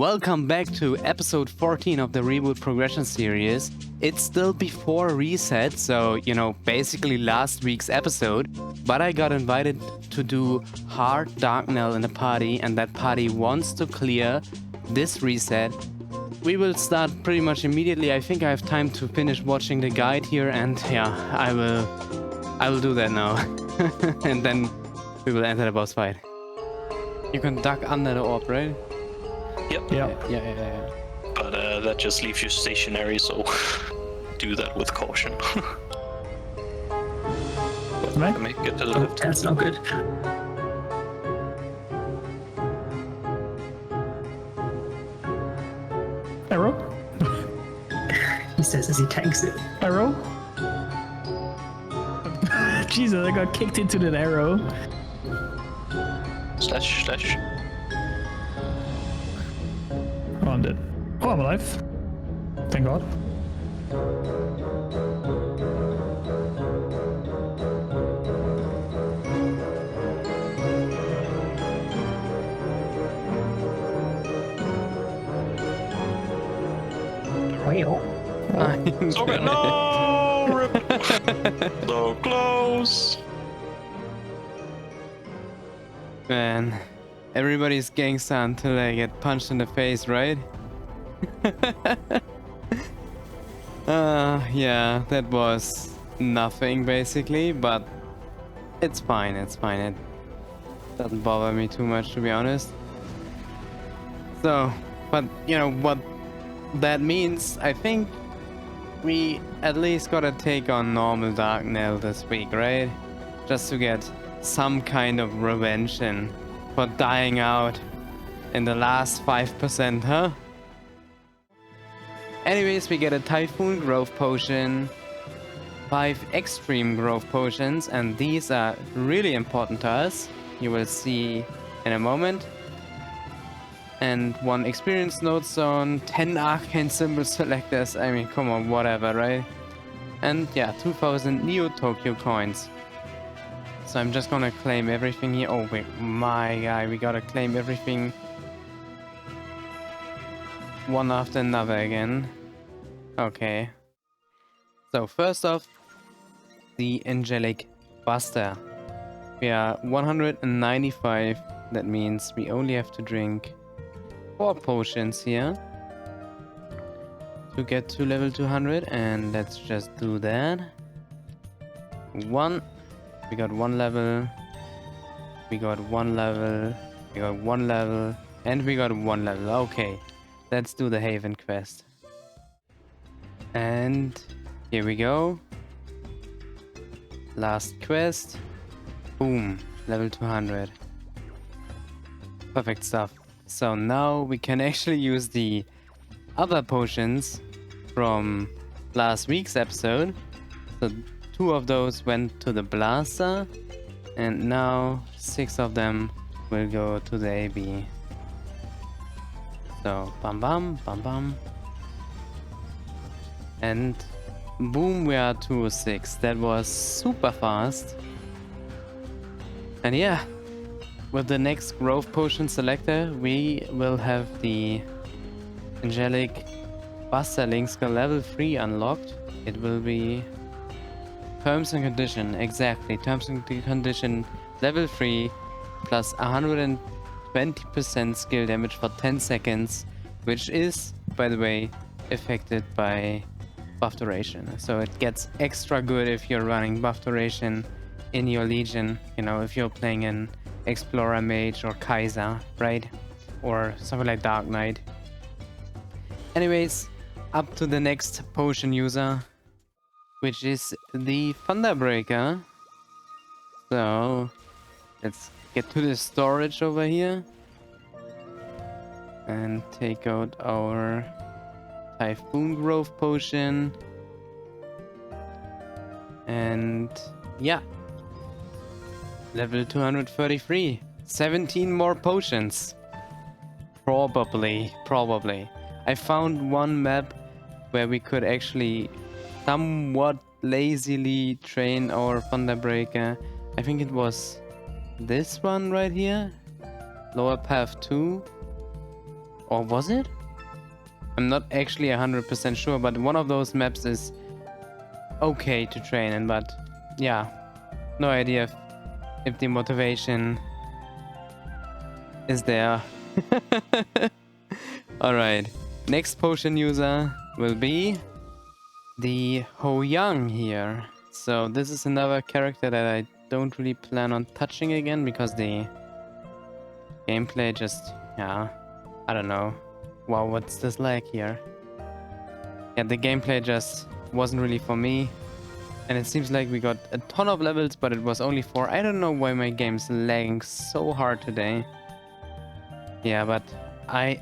welcome back to episode 14 of the Reboot Progression series. It's still before reset, so, basically last week's episode, but I got invited to do HDarknell in a party, and that party wants to clear this reset. We will start pretty much immediately. I think I have time to finish watching the guide here, and yeah, I will do that now. And then we will enter the boss fight. You can duck under the orb, right? Yep. Yeah. But that just leaves you stationary, so do that with caution. Make it to the left. That's not good. Arrow? He says as he tanks it. Arrow? Jesus, I got kicked into that arrow. Slash. Oh, I'm dead. Oh, I'm alive. Thank God. Whale. So good. No! Rip. So close. Man, everybody's gangsta until they get punched in the face, right? Yeah, that was nothing basically, but it's fine. It doesn't bother me too much, to be honest. So, but what that means, I think we at least gotta take on normal Darknell this week, right? Just to get some kind of revenge for dying out in the last 5%, huh? Anyways, we get a Typhoon Growth Potion, 5 Extreme Growth Potions, and these are really important to us. You will see in a moment. And 1 Experience Node Zone, 10 Arcane Symbol Selectors, I mean, come on, whatever, right? And yeah, 2000 Neo Tokyo Coins. So I'm just gonna claim everything here. Oh wait, my guy, we gotta claim everything one after another again. Okay. So first off, the Angelic Buster. We are 195. That means we only have to drink 4 potions here to get to level 200, and let's just do that. 1. We got 1 level, we got 1 level, we got 1 level, and we got 1 level. Okay, let's do the Haven quest. And here we go. Last quest. Boom, level 200. Perfect stuff. So now we can actually use the other potions from last week's episode. So 2 of those went to the blaster, and now 6 of them will go to the AB. So bam, and boom, we are 206. That was super fast. And yeah, with the next growth potion selector, we will have the Angelic Buster Link Skill level 3 unlocked. It will be Terms and Condition, exactly. Terms and Condition level 3 plus 120% skill damage for 10 seconds, which is, by the way, affected by buff duration. So it gets extra good if you're running buff duration in your Legion, if you're playing an Explorer Mage or Kaiser, right? Or something like Dark Knight. Anyways, up to the next potion user, which is the Thunderbreaker. So let's get to the storage over here and take out our Typhoon Growth Potion. And yeah, level 233. 17 more potions. Probably. I found one map where we could actually somewhat lazily train our Thunderbreaker. I think it was this one right here. Lower Path 2. Or was it? I'm not actually 100% sure, but one of those maps is okay to train in, but yeah, no idea if the motivation is there. Alright, next potion user will be the Ho Young here. So this is another character that I don't really plan on touching again because the gameplay just, yeah, I don't know. Wow, what's this lag here? Yeah, the gameplay just wasn't really for me. And it seems like we got a ton of levels, but it was only 4. I don't know why my game's lagging so hard today. Yeah, but I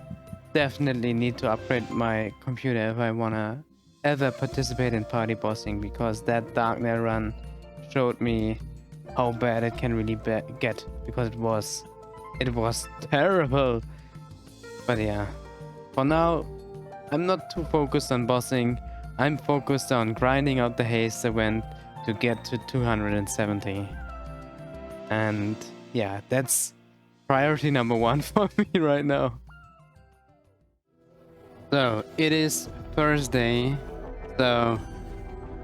definitely need to upgrade my computer if I wanna ever participate in party bossing, because that Darknell run showed me how bad it can really get, because it was terrible. But yeah, for now I'm not too focused on bossing. I'm focused on grinding out the haste event to get to 270. And yeah, that's priority number 1 for me right now. So it is Thursday, so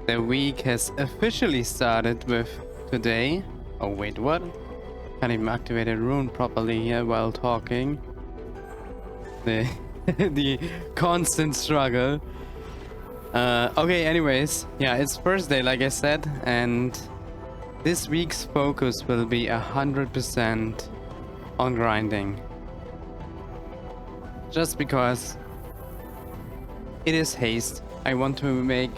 the week has officially started with today. Oh wait, what? Can't even activate a rune properly here while talking. The constant struggle. Okay, anyways, yeah, it's Thursday, like I said, and this week's focus will be 100% on grinding. Just because it is haste. I want to make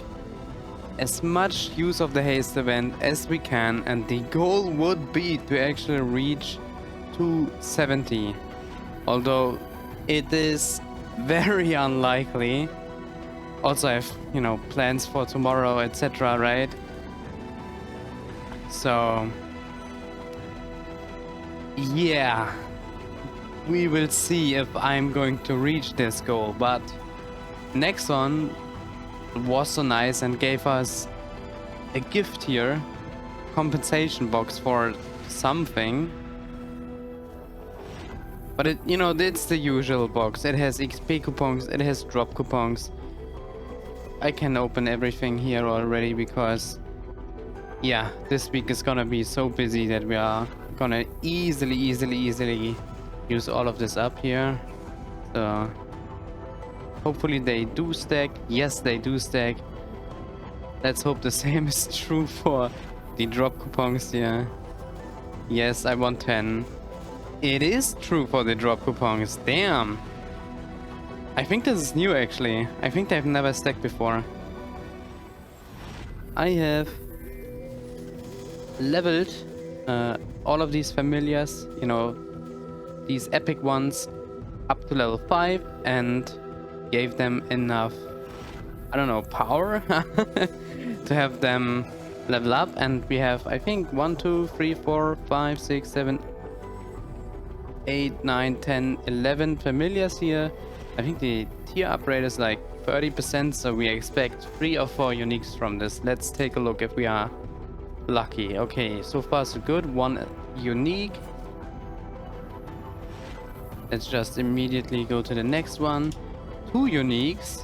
as much use of the haste event as we can, and the goal would be to actually reach 270. Although it is very unlikely. Also, I have, you know, plans for tomorrow, etc., right? So yeah, we will see if I'm going to reach this goal. But Nexon was so nice and gave us a gift here, compensation box for something. But it, you know, it's the usual box. It has XP coupons, it has drop coupons. I can open everything here already because, yeah, this week is gonna be so busy that we are gonna easily use all of this up here. So hopefully they do stack. Yes, they do stack. Let's hope the same is true for the drop coupons here. Yes, I want 10. It is true for the drop coupons. Damn. I think this is new actually. I think they've never stacked before. I have leveled all of these familiars, you know, these epic ones, up to level 5 and gave them enough, I don't know, power to have them level up. And we have, I think, 1, 2, 3, 4, 5, 6, 7, 8, 9, 10, 11 familiars here. I think the tier upgrade is like 30%, so we expect 3 or 4 uniques from this. Let's take a look if we are lucky. Okay, so far so good. 1 unique. Let's just immediately go to the next one. 2 uniques.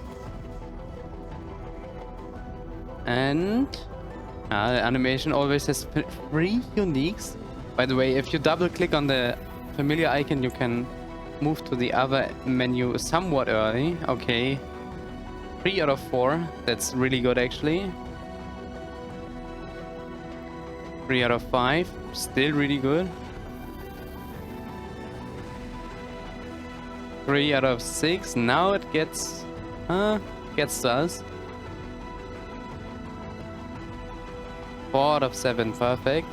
And the animation always has 3 uniques. By the way, if you double click on the familiar icon, you can move to the other menu somewhat early. Okay, 3 out of 4. That's really good actually. 3 out of 5. Still really good. 3 out of 6. Now it gets to us. 4 out of 7. Perfect.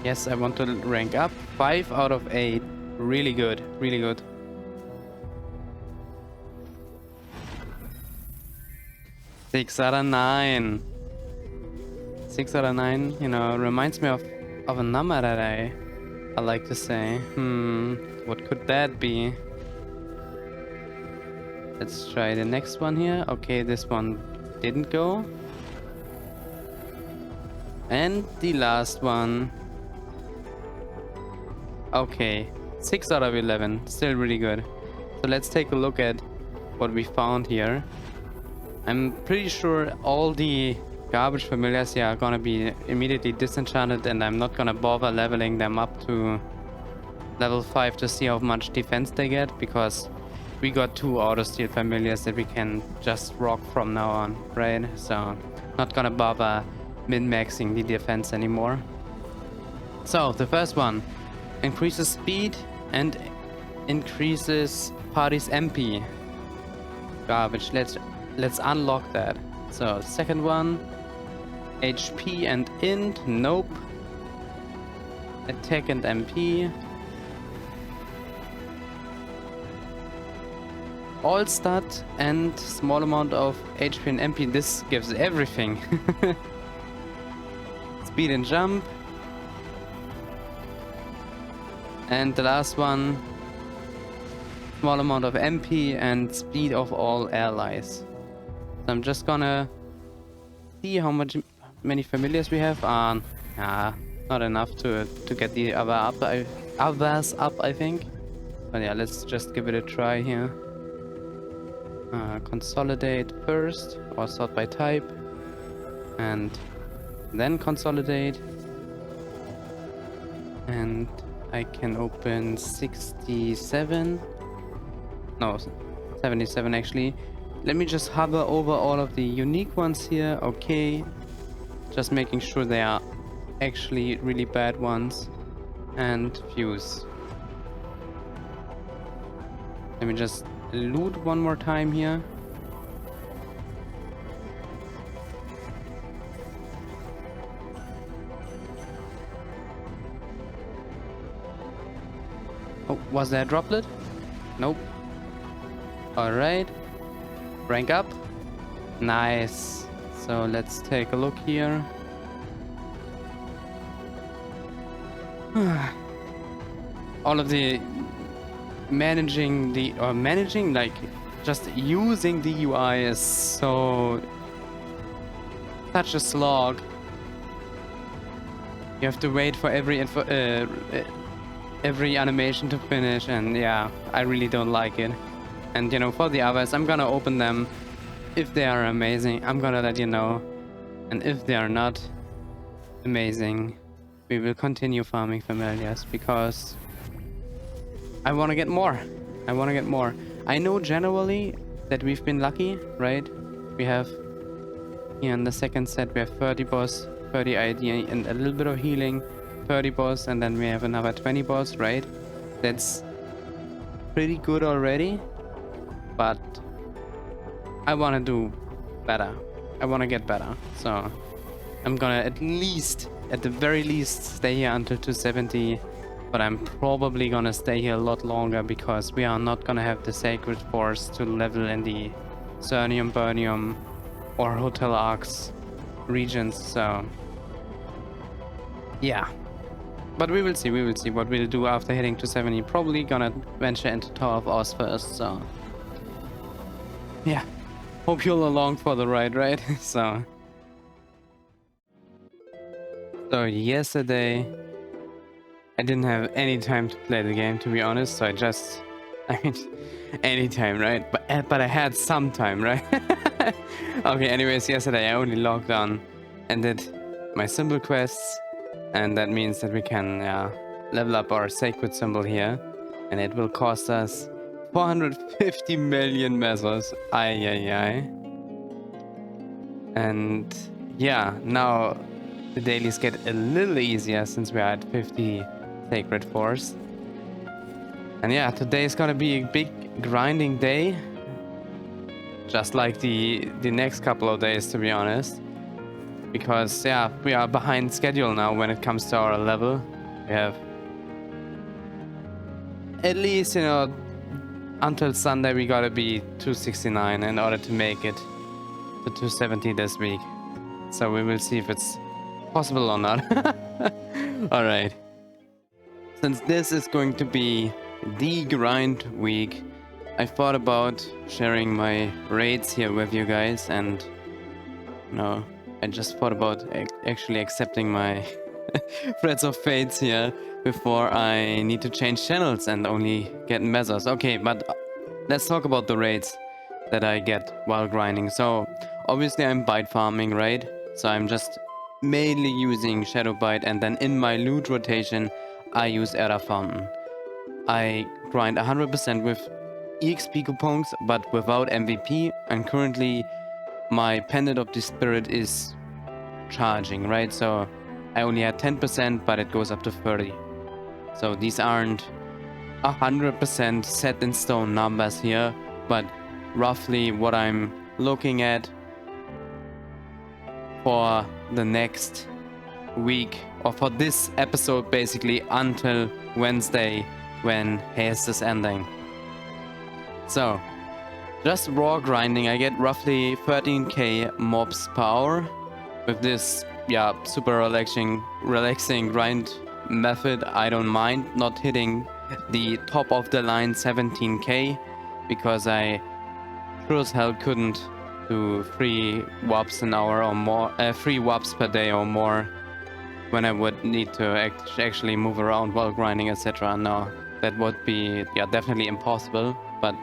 Yes, I want to rank up. 5 out of 8. Really good. Really good. Six out of 9. 6 out of 9, you know, reminds me of a number that I like to say. What could that be? Let's try the next one here. Okay, this one didn't go. And the last one. Okay, 6 out of 11, still really good. So let's take a look at what we found here. I'm pretty sure all the garbage familiars here are gonna be immediately disenchanted, and I'm not gonna bother leveling them up to level 5 to see how much defense they get, because we got 2 auto steal familiars that we can just rock from now on, right? So not gonna bother min-maxing the defense anymore. So the first one increases speed and increases party's MP. Garbage. Let's unlock that. So second one, HP and int. Nope. Attack and MP. All stat and small amount of HP and MP. This gives everything. Speed and jump. And the last one, small amount of MP and speed of all allies. So I'm just gonna see how many familiars we have. Not enough to get the others up, I think. But yeah, let's just give it a try here. Consolidate first, or sort by type, and then consolidate. And I can open 67. No, 77 actually. Let me just hover over all of the unique ones here. Okay. Just making sure they are actually really bad ones. And fuse. Let me just loot one more time here. Oh, was there a droplet? Nope. Alright. Rank up. Nice. So let's take a look here. All of the managing like just using the UI is such a slog. You have to wait for every animation to finish, and yeah, I really don't like it. And you know, for the others, I'm gonna open them. If they are amazing, I'm gonna let you know. And if they are not amazing, we will continue farming familiars, because I want to get more. I know generally that we've been lucky, right? We have here in the second set, we have 30 boss, 30 ID, and a little bit of healing, 30 boss, and then we have another 20 boss, right? That's pretty good already, but I want to do better. I want to get better, so I'm gonna at the very least stay here until 270, but I'm probably gonna stay here a lot longer, because we are not gonna have the Sacred Force to level in the Cernium, Burnium, or Hotel Arcs regions, so yeah. But we will see what we'll do after hitting 270. Probably gonna venture into Tower of Oz first, so yeah. Hope you're along for the ride, right? So yesterday I didn't have any time to play the game, to be honest, so I mean, any time, right? But I had some time, right? Okay, anyways, yesterday I only logged on and did my symbol quests, and that means that we can level up our sacred symbol here, and it will cost us 450 million mesos. Ay. And yeah, now the dailies get a little easier since we are at 50 Sacred Force. And yeah, today is gonna be a big grinding day, just like the next couple of days, to be honest, because yeah, we are behind schedule now when it comes to our level. We have at least, you know, until Sunday we gotta be 269 in order to make it to 270 this week. So we will see if it's possible or not. Alright. Since this is going to be the grind week, I thought about sharing my raids here with you guys, and you know, I just thought about actually accepting my threads of fates here before I need to change channels and only get mesos. Okay, but let's talk about the raids that I get while grinding. So obviously I'm bite farming, right? So I'm just mainly using Shadow Bite, and then in my loot rotation I use Era Fountain. I grind 100% with EXP coupons but without MVP, and currently my Pendant of the Spirit is charging, right? So I only had 10% but it goes up to 30. So these aren't 100% set in stone numbers here, but roughly what I'm looking at for the next week, or for this episode basically until Wednesday when Haste is ending. So just raw grinding, I get roughly 13k mobs per hour with this super relaxing grind method. I don't mind not hitting the top of the line 17k because I sure as hell couldn't do 3 wops an hour or more, 3 wops per day or more when I would need to actually move around while grinding, etc. No, that would be definitely impossible. But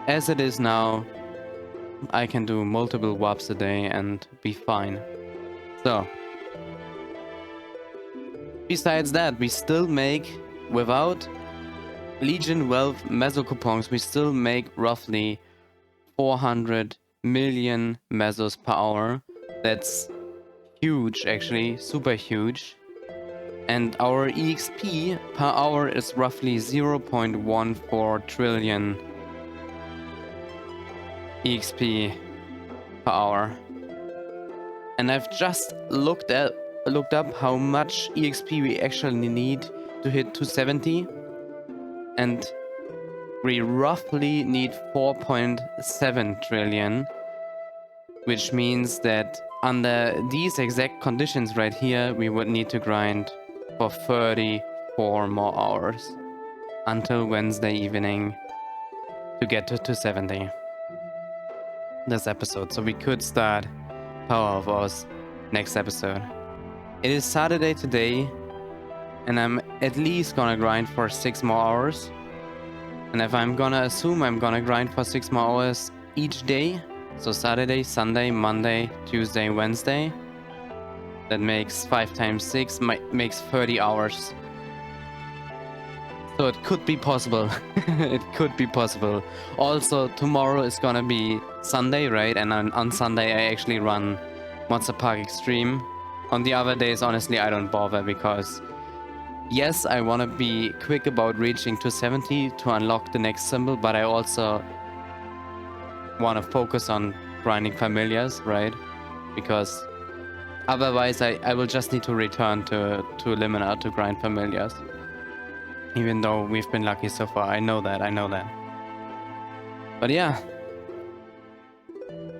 as it is now, I can do multiple wops a day and be fine. So besides that, we still make, without Legion Wealth meso coupons, we still make roughly 400 million mesos per hour. That's huge, actually, super huge. And our EXP per hour is roughly 0.14 trillion EXP per hour. And I've just looked up how much EXP we actually need to hit 270, and we roughly need 4.7 trillion, which means that under these exact conditions right here, we would need to grind for 34 more hours until Wednesday evening to get to 270 this episode. So we could start Power of Oz next episode. It is Saturday today, and I'm at least gonna grind for 6 more hours. And if I'm gonna assume I'm gonna grind for 6 more hours each day, so Saturday, Sunday, Monday, Tuesday, Wednesday, that makes 5 times 6, makes 30 hours. So it could be possible. It could be possible. Also, tomorrow is gonna be Sunday, right? And on Sunday I actually run Monster Park Extreme. On the other days, honestly, I don't bother because yes, I want to be quick about reaching 270 to unlock the next symbol, but I also want to focus on grinding familiars, right? Because otherwise I will just need to return to Limina to grind familiars. Even though we've been lucky so far, I know that. But yeah,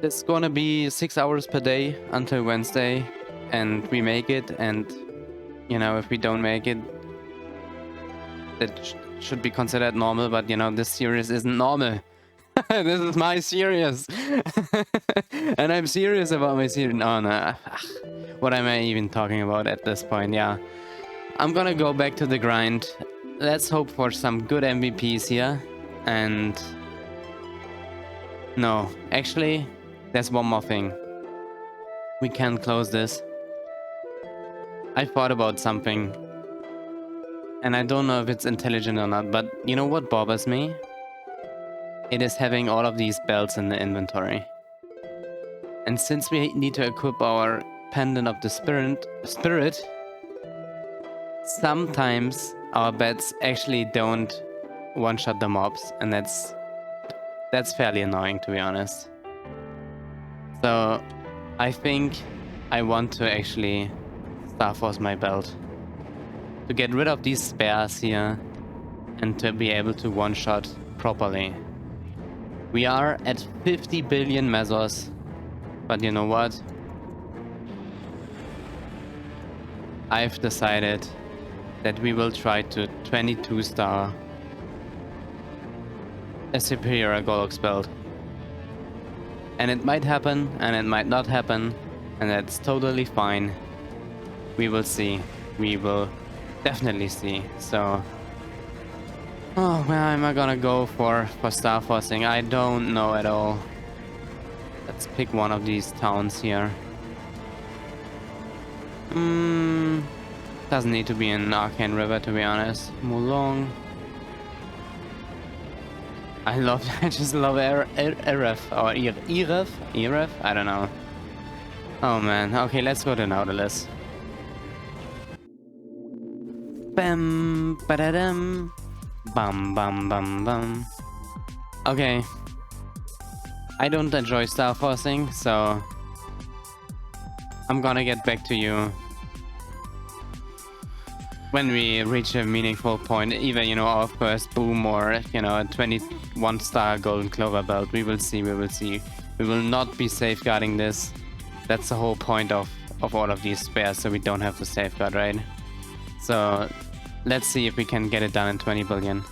it's gonna be 6 hours per day until Wednesday, and we make it. And you know, if we don't make it, that should be considered normal. But you know, this series isn't normal. This is my series. And I'm serious about my series. No. What am I even talking about at this point? Yeah, I'm gonna go back to the grind. Let's hope for some good MVPs here. And no, actually, there's one more thing. We can't close this. I thought about something, and I don't know if it's intelligent or not, but you know what bothers me? It is having all of these belts in the inventory. And since we need to equip our Pendant of the Spirit, sometimes our bets actually don't one-shot the mobs, and that's fairly annoying, to be honest. So I think I want to actually Starforce my belt to get rid of these spares here and to be able to one-shot properly. We are at 50 billion mesos, but you know what? I've decided that we will try to 22-star a superior Golox belt. And it might happen, and it might not happen, and that's totally fine. We will see. We will definitely see. So, oh, where am I gonna go for Starforcing? I don't know at all. Let's pick one of these towns here. Doesn't need to be an Arcane River, to be honest. Mulong. I just love Eref or Eref. I don't know. Oh man. Okay, let's go to Nautilus. Bam, ba-da-dum. Bum, bum, bum, bum. Okay. I don't enjoy Starforcing, so I'm gonna get back to you when we reach a meaningful point, either, you know, our first boom or, you know, a 21-star golden clover belt. We will see, we will see. We will not be safeguarding this. That's the whole point of all of these spares, so we don't have to safeguard, right? So let's see if we can get it done in 20 billion.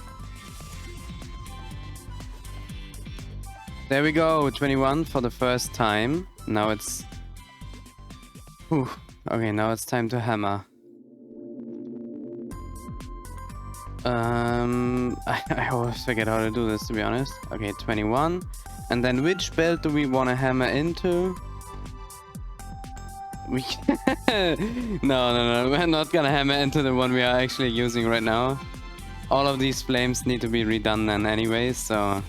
There we go, 21 for the first time. Now it's... Whew. Okay, now it's time to hammer. I always forget how to do this, to be honest. Okay, 21. And then which belt do we want to hammer into? We no, we're not gonna hammer into the one we are actually using right now. All of these flames need to be redone then anyway, so...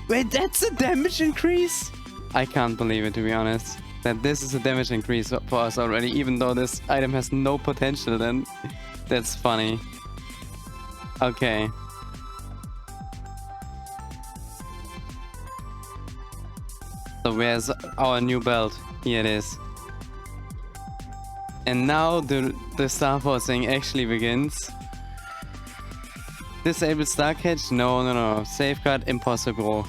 Wait, that's a damage increase? I can't believe it, to be honest. That this is a damage increase for us already, even though this item has no potential then. That's funny. Okay. So where's our new belt? Here it is. And now the Starforcing actually begins. Disable star catch? No. Safeguard impossible.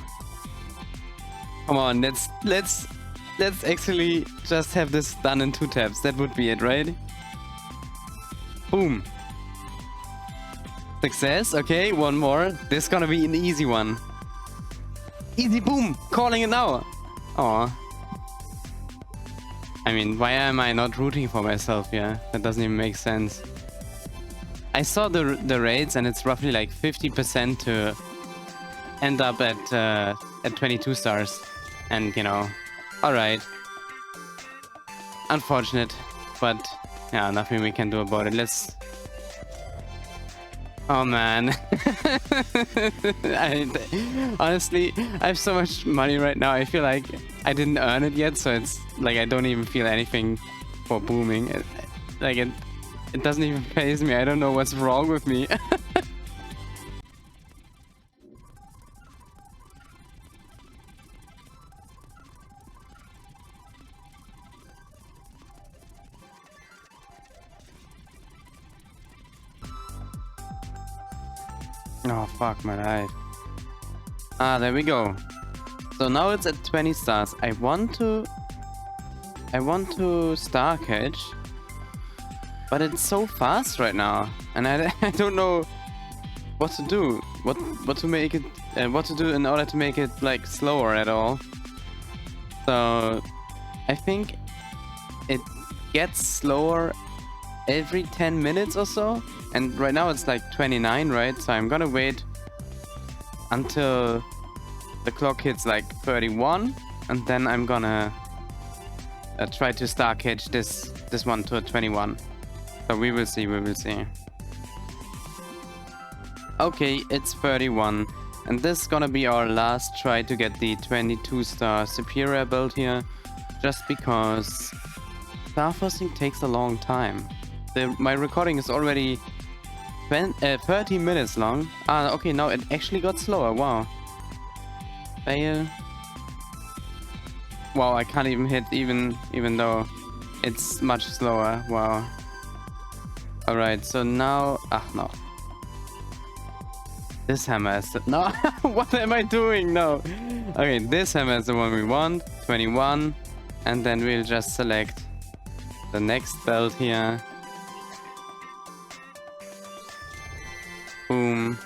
Come on, let's actually just have this done in 2 taps. That would be it, right? Boom. Success. Okay, one more. This is gonna be an easy one. Easy boom. Calling it now. Aw. I mean, why am I not rooting for myself here? That doesn't even make sense. I saw the raids and it's roughly like 50% to end up at 22 stars. And, you know, alright. Unfortunate, but yeah, nothing we can do about it. Let's... Oh man. Honestly, I have so much money right now. I feel like I didn't earn it yet, so it's like I don't even feel anything for booming. It doesn't even faze me. I don't know what's wrong with me. Oh fuck my life. Ah, there we go. So now it's at 20 stars. I want to star catch, but it's so fast right now, and I don't know what to do. What to make it what to do in order to make it like slower at all. So I think it gets slower every 10 minutes or so. And right now it's like 29, right? So I'm gonna wait until the clock hits like 31, and then I'm gonna try to star catch this one to a 21. So we will see, we will see. Okay, it's 31, and this is gonna be our last try to get the 22-star superior build here, just because Starforcing takes a long time. My recording is already 30 minutes long. Ah, okay, now it actually got slower. Wow. Fail. Wow, I can't even hit even though it's much slower. Wow. Alright, so now... Ah, no. This hammer is the... No! What am I doing? No. Okay, this hammer is the one we want. 21. And then we'll just select the next belt here. Boom.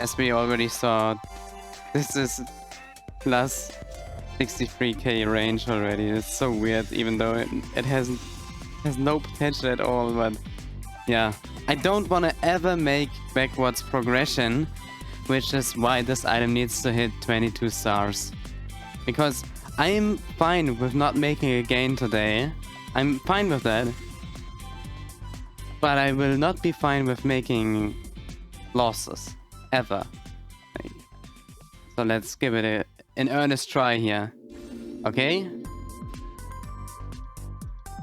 As we already saw, this is plus 63k range already. It's so weird, even though it has no potential at all. But yeah, I don't want to ever make backwards progression, which is why this item needs to hit 22 stars. Because I'm fine with not making a gain today. I'm fine with that. But I will not be fine with making losses. Ever. So let's give it an earnest try here. Okay?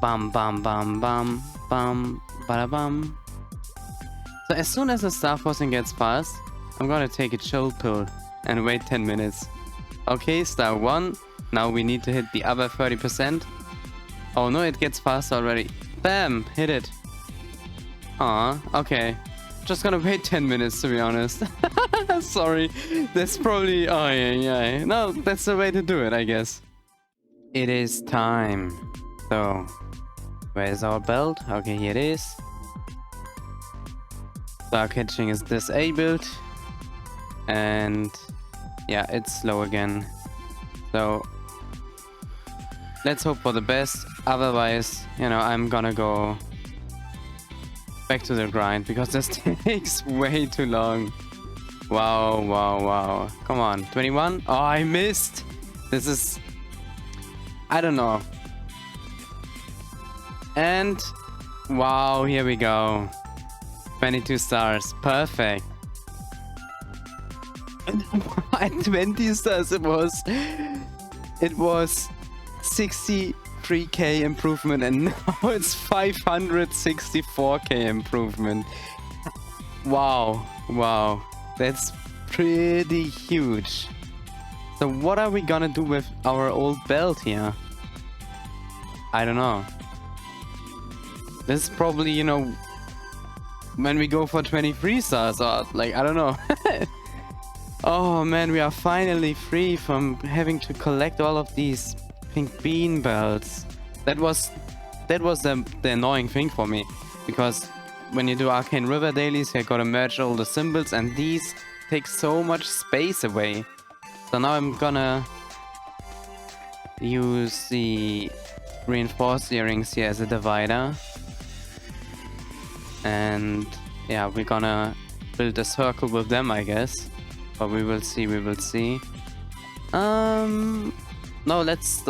Bam, bam, bam, bam, bam, bada bam. So as soon as the Starforcing gets fast, I'm gonna take a chill pill and wait 10 minutes. Okay, star 1. Now we need to hit the other 30%. Oh no, it gets fast already. Bam! Hit it. Aw, okay. Just gonna wait 10 minutes, to be honest. Sorry. That's probably... Oh, yeah. No, that's the way to do it, I guess. It is time. So, where's our belt? Okay, here it is. Dark Hatching is disabled. And... yeah, it's slow again. So... let's hope for the best. Otherwise, you know, I'm gonna go... back to the grind, because this takes way too long. Wow, wow, wow. Come on, 21? Oh, I missed! This is... I don't know. And... wow, here we go. 22 stars. Perfect. At 20 stars it was... it was 63k improvement, and now it's 564k improvement. Wow, wow, that's pretty huge. So what are we gonna do with our old belt here? I don't know. This is probably, you know, when we go for 23 stars, or like, I don't know. Oh man, we are finally free from having to collect all of these pink bean belts. That was the annoying thing for me, because when you do Arcane River dailies, you gotta merge all the symbols, and these take so much space away. So now I'm gonna use the reinforced earrings here as a divider, and yeah, we're gonna build a circle with them, I guess. But we will see, we will see. No, let's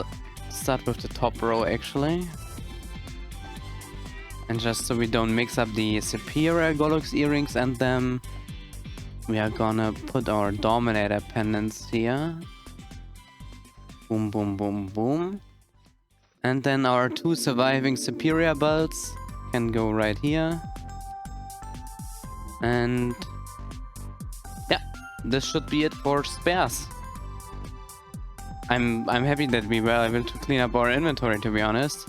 start with the top row actually. And just so we don't mix up the superior Golux earrings and them, we are gonna put our Dominator pendants here. Boom, boom, boom, boom. And then our two surviving superior belts can go right here. And yeah, this should be it for spares. I'm happy that we were able to clean up our inventory, to be honest.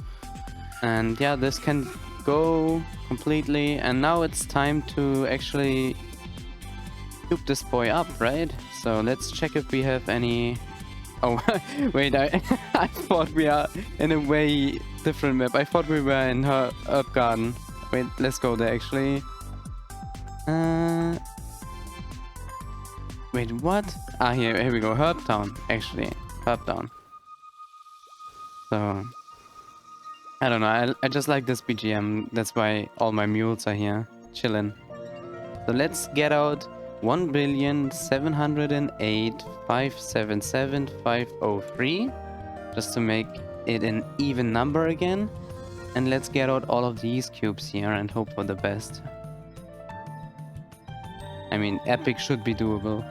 And yeah, this can go completely. And now it's time to actually scoop this boy up, right? So let's check if we have any... Oh, wait, I thought we are in a way different map. I thought we were in her Herb Garden. Wait, let's go there actually. Wait, what? Ah, here we go. Herb Town, actually. Herb Town. So... I don't know, I just like this BGM. That's why all my mules are here, chilling. So let's get out 1,708,577,503, just to make it an even number again. And let's get out all of these cubes here and hope for the best. I mean, epic should be doable.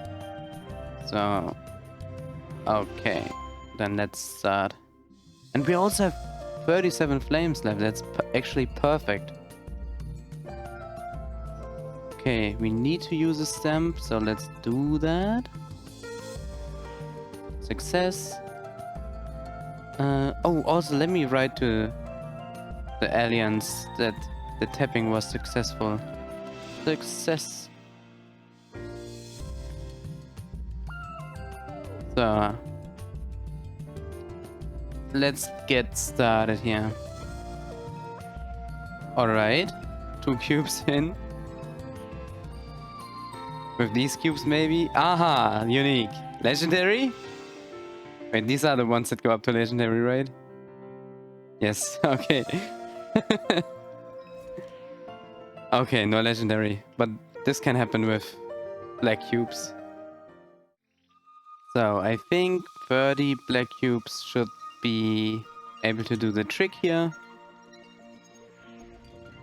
So, okay, then let's start. And we also have 37 flames left. That's actually perfect. Okay, we need to use a stamp, so let's do that. Success. Oh, also let me write to the Alliance that the tapping was successful. Success. So let's get started here. Alright, 2 cubes in. With these cubes maybe? Aha, unique. Legendary? Wait, these are the ones that go up to legendary, right? Yes, okay. Okay, no legendary. But this can happen with black cubes. So I think 30 black cubes should be able to do the trick here.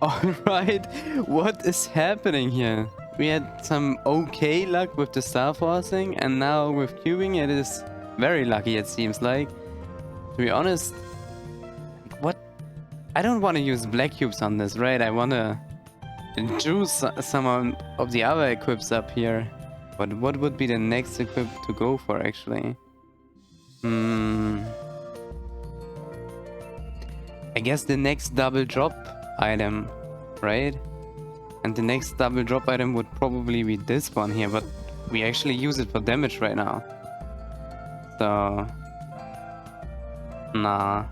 Alright, what is happening here? We had some okay luck with the Starforcing, and now with cubing it is very lucky, it seems like. To be honest, what? I don't want to use black cubes on this, right? I want to juice some of the other equips up here. But what would be the next equip to go for, actually? I guess the next double drop item, right? And the next double drop item would probably be this one here, but we actually use it for damage right now. So... nah.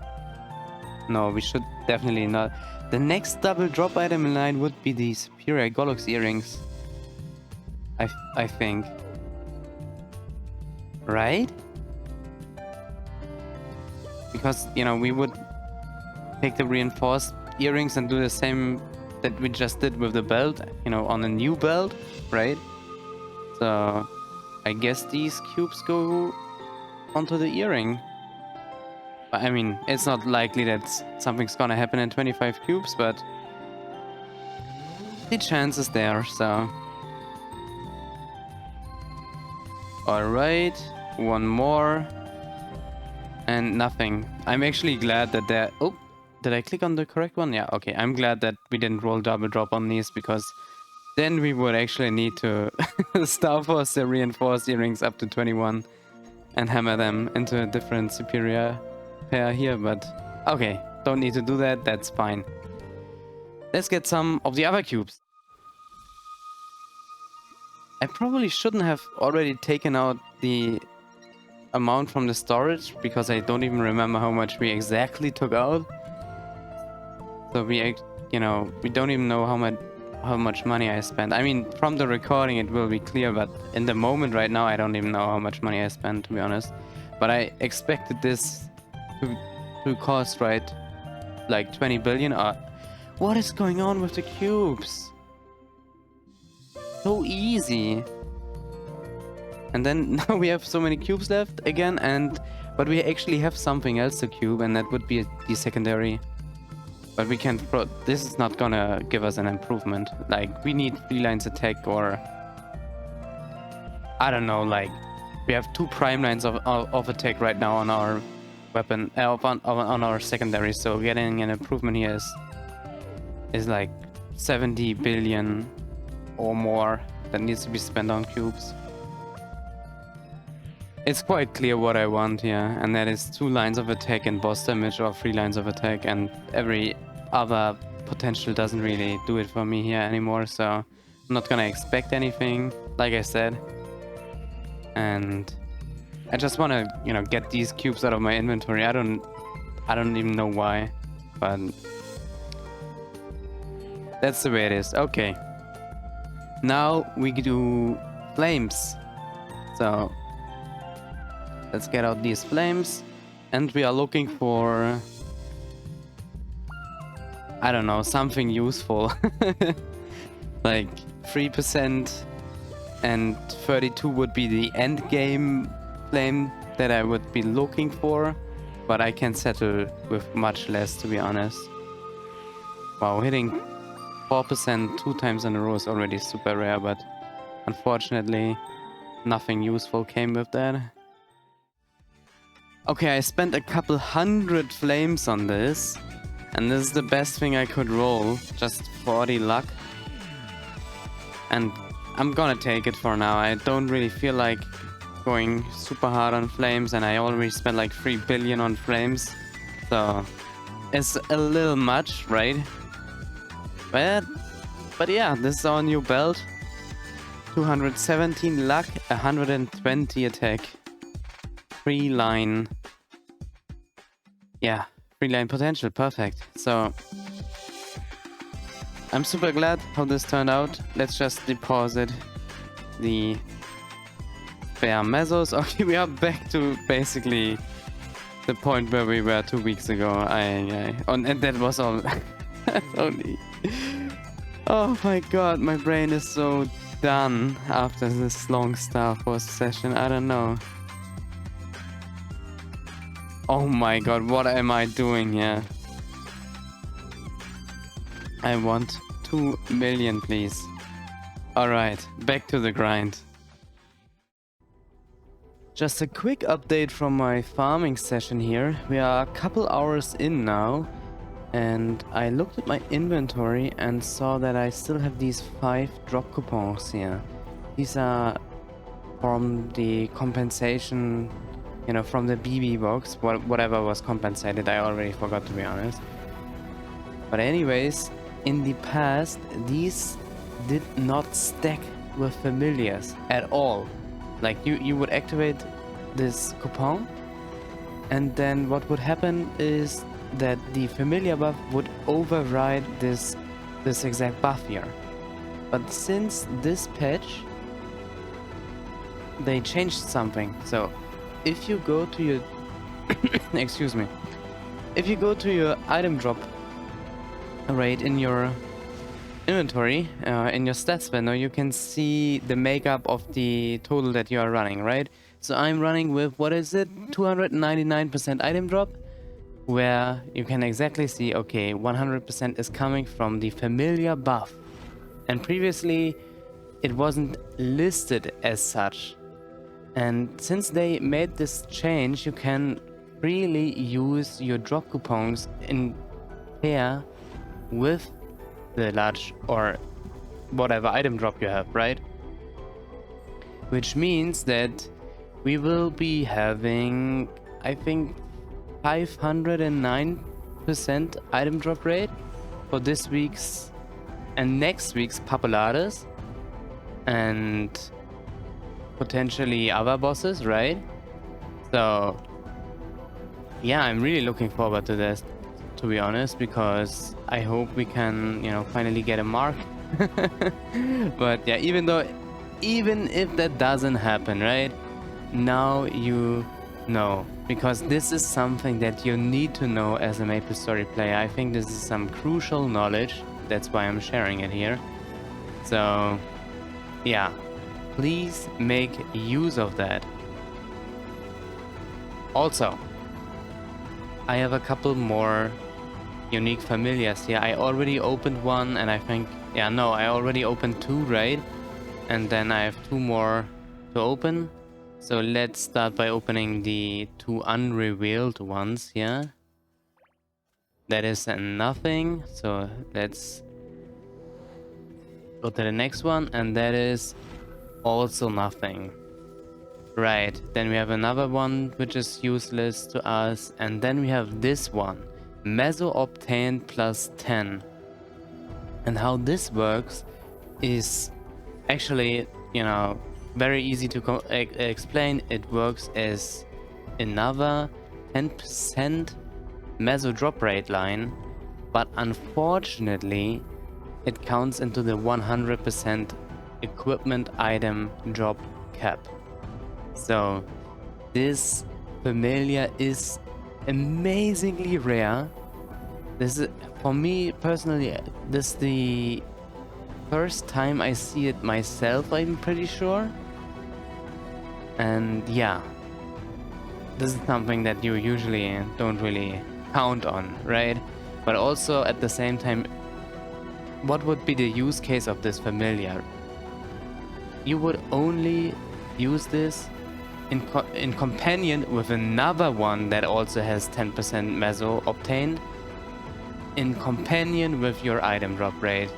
No, we should definitely not. The next double drop item in line would be the Superior Golux earrings. I think. Right? Because, you know, we would take the reinforced earrings and do the same that we just did with the belt, you know, on a new belt, right? So, I guess these cubes go onto the earring. I mean, it's not likely that something's gonna happen in 25 cubes, but the chance is there, so... Alright, one more. And nothing. I'm actually glad that there... Oh, did I click on the correct one? Yeah, okay. I'm glad that we didn't roll double drop on these, because then we would actually need to Starforce the reinforced earrings up to 21 and hammer them into a different superior pair here, but okay, don't need to do that, that's fine. Let's get some of the other cubes. I probably shouldn't have already taken out the amount from the storage, because I don't even remember how much we exactly took out. So we, you know, we don't even know how much money I spent. I mean, from the recording it will be clear, but in the moment right now I don't even know how much money I spent, to be honest. But I expected this to cost, right, like 20 billion. What is going on with the cubes? So easy. And then now we have so many cubes left again, but we actually have something else to cube, and that would be the secondary. But we can this is not gonna give us an improvement. Like, we need 3 lines attack, or I don't know, like we have 2 prime lines of attack right now on our weapon, on our secondary, so getting an improvement here is like 70 billion or more that needs to be spent on cubes. It's quite clear what I want here, and that is 2 lines of attack and boss damage, or 3 lines of attack, and every other potential doesn't really do it for me here anymore, so I'm not gonna expect anything, like I said. And I just want to, you know, get these cubes out of my inventory. I don't even know why, but that's the way it is. Okay. Now we do flames. So let's get out these flames, and we are looking for, I don't know, something useful. Like 3% and 32 would be the end game flame that I would be looking for, but I can settle with much less, to be honest. Wow, hitting 4% 2 times in a row is already super rare, but unfortunately nothing useful came with that. Okay, I spent a couple 100 flames on this, and this is the best thing I could roll, just 40 luck. And I'm gonna take it for now. I don't really feel like going super hard on flames, and I already spent like 3 billion on flames, so it's a little much, right? But yeah, this is our new belt. 217 luck, 120 attack, 3 line. Yeah, 3 line potential, perfect. So I'm super glad how this turned out. Let's just deposit the spare mesos. Okay, we are back to basically the point where we were 2 weeks ago. And that was all. Only. Oh my god, my brain is so done after this long Starforce session. I don't know. Oh my god, what am I doing here? I want 2 million, please. Alright, back to the grind. Just a quick update from my farming session here. We are a couple hours in now, and I looked at my inventory and saw that I still have these 5 drop coupons here. These are from the compensation, you know, from the BB box, whatever was compensated. I already forgot, to be honest. But anyways, in the past, these did not stack with familiars at all. Like you would activate this coupon, and then what would happen is that the familiar buff would override this exact buff here. But since this patch, they changed something. So if you go to your excuse me, if you go to your item drop rate in your inventory, in your stats window, you can see the makeup of the total that you are running, right? So I'm running with, what is it, 299% item drop, where you can exactly see, okay, 100% is coming from the familiar buff. And previously it wasn't listed as such. And since they made this change, you can freely use your drop coupons in pair with the large or whatever item drop you have, right? Which means that we will be having, I think, 509% item drop rate for this week's and next week's Papeladas and potentially other bosses, right? So yeah, I'm really looking forward to this, to be honest, because I hope we can, you know, finally get a mark. But yeah, even if that doesn't happen, right, now you know, because this is something that you need to know as a Maplestory player. I think this is some crucial knowledge, that's why I'm sharing it here. So yeah, please make use of that. Also, I have a couple more unique familiars here. I already opened one, and I think, yeah, no, I already opened 2, right? And then I have 2 more to open. So let's start by opening the 2 unrevealed ones here. That is nothing. So let's go to the next one, and that is also nothing. Right, then we have another one which is useless to us, and then we have this one, Meso obtained plus 10. And how this works is actually, you know, very easy to explain. It works as another 10% Meso drop rate line, but unfortunately it counts into the 100% equipment item drop cap. So this familiar is amazingly rare. This is, for me personally, this is the first time I see it myself, I'm pretty sure. And yeah, this is something that you usually don't really count on, right? But also at the same time, what would be the use case of this familiar? You would only use this in companion with another one that also has 10% Meso obtained, in companion with your item drop rate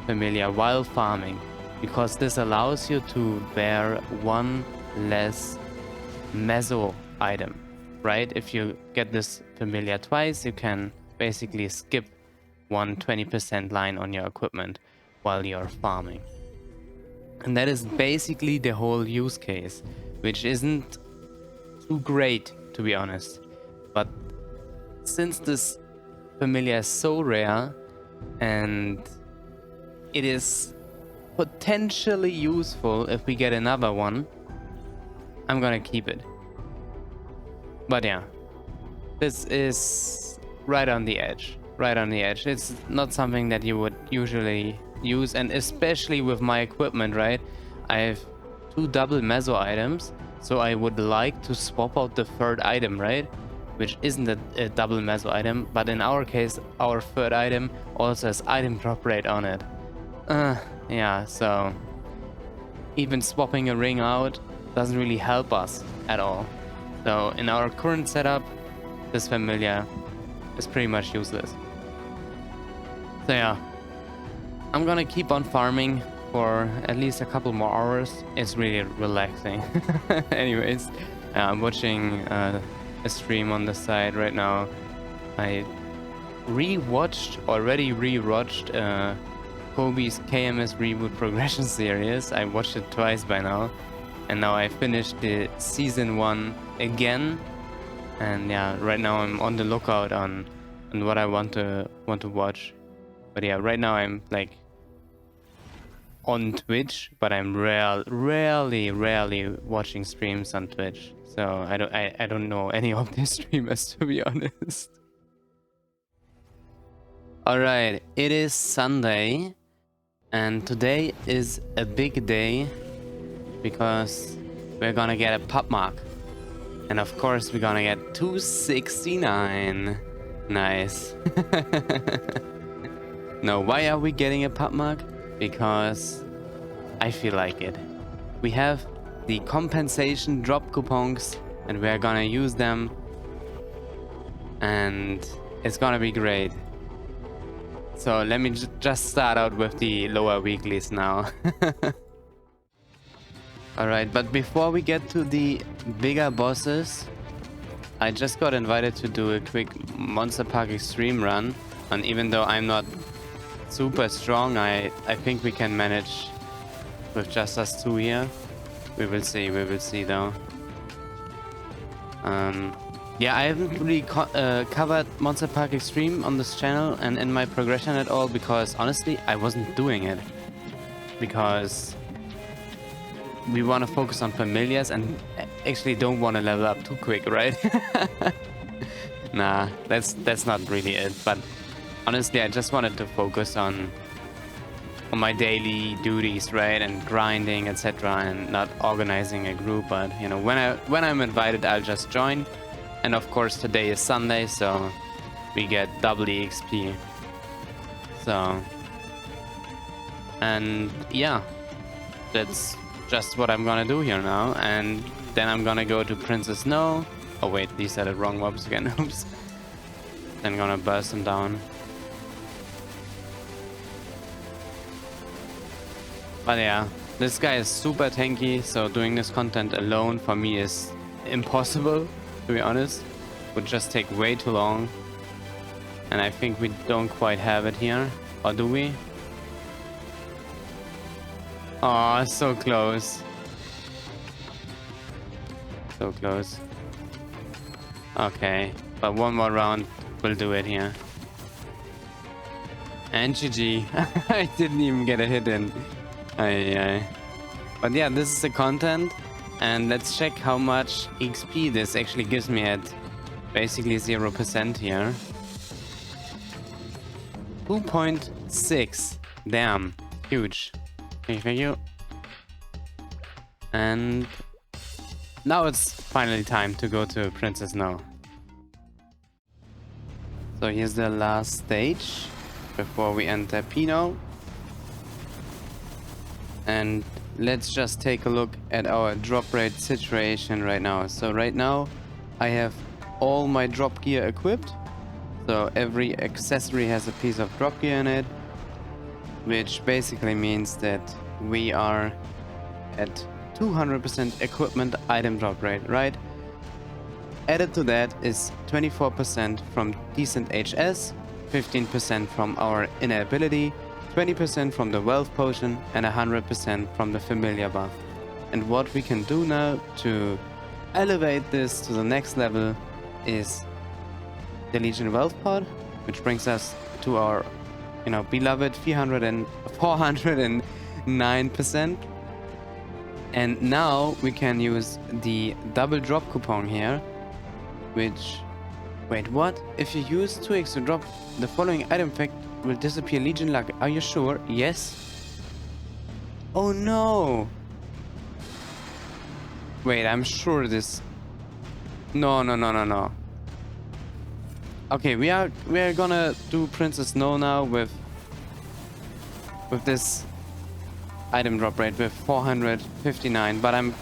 familiar while farming, because this allows you to bear 1 less Meso item, right? If you get this familiar twice, you can basically skip 120% line on your equipment while you're farming. And that is basically the whole use case, which isn't too great, to be honest. But since this familiar is so rare, and it is potentially useful if we get another one, I'm gonna keep it. But yeah, this is right on the edge. Right on the edge. It's not something that you would usually use, and especially with my equipment, right? I have 2 double meso items, so I would like to swap out the 3rd item, right? Which isn't a double meso item, but in our case, our 3rd item also has item drop rate on it. Yeah, so even swapping a ring out doesn't really help us at all. So in our current setup, this familiar is pretty much useless. So yeah, I'm gonna keep on farming for at least a couple more hours. It's really relaxing. Anyways, I'm watching a stream on the side right now. I already rewatched Kobe's KMS Reboot Progression Series. I watched it twice by now, and now I finished the season 1 again. And yeah, right now I'm on the lookout on what I want to watch. But yeah, right now I'm like on Twitch, but I'm rarely watching streams on Twitch. So I don't know any of these streamers, to be honest. Alright, it is Sunday, and today is a big day because we're gonna get a pop mark. And of course we're gonna get 269. Nice. Now, why are we getting a pop mark? Because I feel like it. We have the compensation drop coupons and we're gonna use them, and it's gonna be great. So let me just start out with the lower weeklies now. Alright, but before we get to the bigger bosses, I just got invited to do a quick Monster Park Extreme run, and even though I'm not super strong, I think we can manage with just us 2 here. We will see though. Yeah, I haven't really covered Monster Park Extreme on this channel and in my progression at all, because honestly I wasn't doing it, because we want to focus on familiars and actually don't want to level up too quick, right? Nah, that's not really it. But honestly, I just wanted to focus on my daily duties, right, and grinding, etc., and not organizing a group. But you know, when I'm invited, I'll just join. And of course, today is Sunday, so we get double EXP. So, and yeah, that's just what I'm gonna do here now. And then I'm gonna go to Princess Snow. Oh wait, these are the wrong mobs again. Oops. Then gonna burst them down. But yeah, this guy is super tanky, so doing this content alone for me is impossible, to be honest. Would just take way too long. And I think we don't quite have it here. Or do we? Oh, so close. So close. Okay, but one more round will do it here. And GG. I didn't even get a hit in. Aye. But yeah, this is the content, and let's check how much XP this actually gives me at basically 0% here. 2.6. Damn, huge. Thank you. And now it's finally time to go to Princess Snow. So here's the last stage before we enter Pino. And let's just take a look at our drop rate situation right now. So right now I have all my drop gear equipped. So every accessory has a piece of drop gear in it, which basically means that we are at 200% equipment item drop rate, right? Added to that is 24% from decent HS, 15% from our inner ability, 20% from the wealth potion, and 100% from the familiar buff. And what we can do now to elevate this to the next level is the Legion wealth pod, which brings us to our, you know, beloved 409%. And now we can use the double drop coupon here, which... Wait, what? If you use 2x to drop, the following item effect will disappear Legion luck. Are you sure? Yes. Oh no! Wait, I'm sure this... No. Okay, we are gonna do Princess No now with this item drop rate with 459, but I'm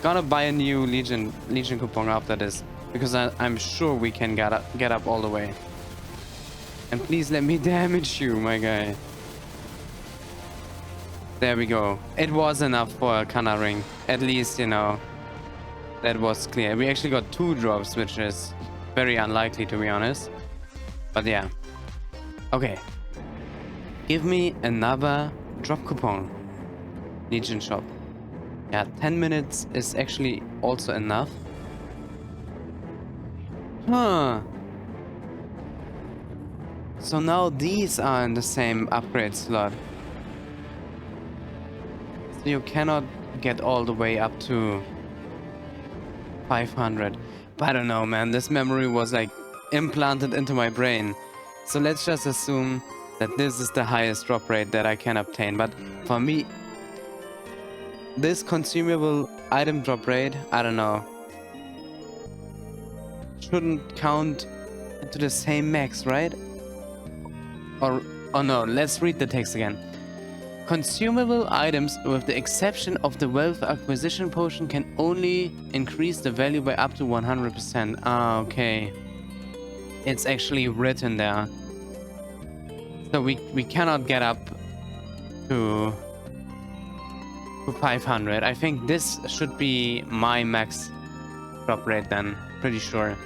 gonna buy a new Legion coupon after this because I'm sure we can get up all the way. And please let me damage you, my guy. There we go. It was enough for a Kana ring. At least, you know, that was clear. We actually got 2 drops, which is very unlikely to be honest. But yeah. Okay. Give me another drop coupon. Legion shop. Yeah, 10 minutes is actually also enough. Huh. So now these are in the same upgrade slot. So you cannot get all the way up to 500. But I don't know, man. This memory was like implanted into my brain. So let's just assume that this is the highest drop rate that I can obtain. But for me, this consumable item drop rate, I don't know, shouldn't count to the same max, right? Or, oh no, let's read the text again. Consumable items, with the exception of the wealth acquisition potion, can only increase the value by up to 100%. Ah, okay. It's actually written there. So we cannot get up to 500. I think this should be my max drop rate then. Pretty sure.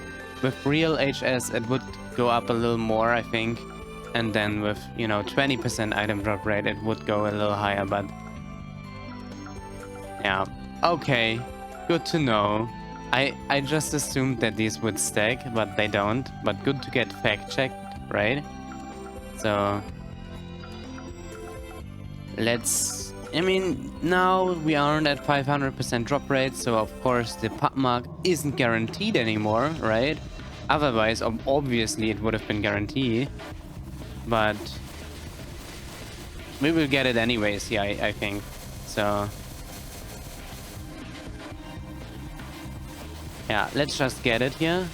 With real HS it would go up a little more, I think. And then with, you know, 20% item drop rate it would go a little higher, but... yeah. Okay. Good to know. I just assumed that these would stack, but they don't. But good to get fact-checked, right? So... let's... I mean, now we aren't at 500% drop rate, so of course the pub mark isn't guaranteed anymore, right? Otherwise, obviously it would have been guaranteed. But... we will get it anyways, yeah, I think. So... yeah, let's just get it here.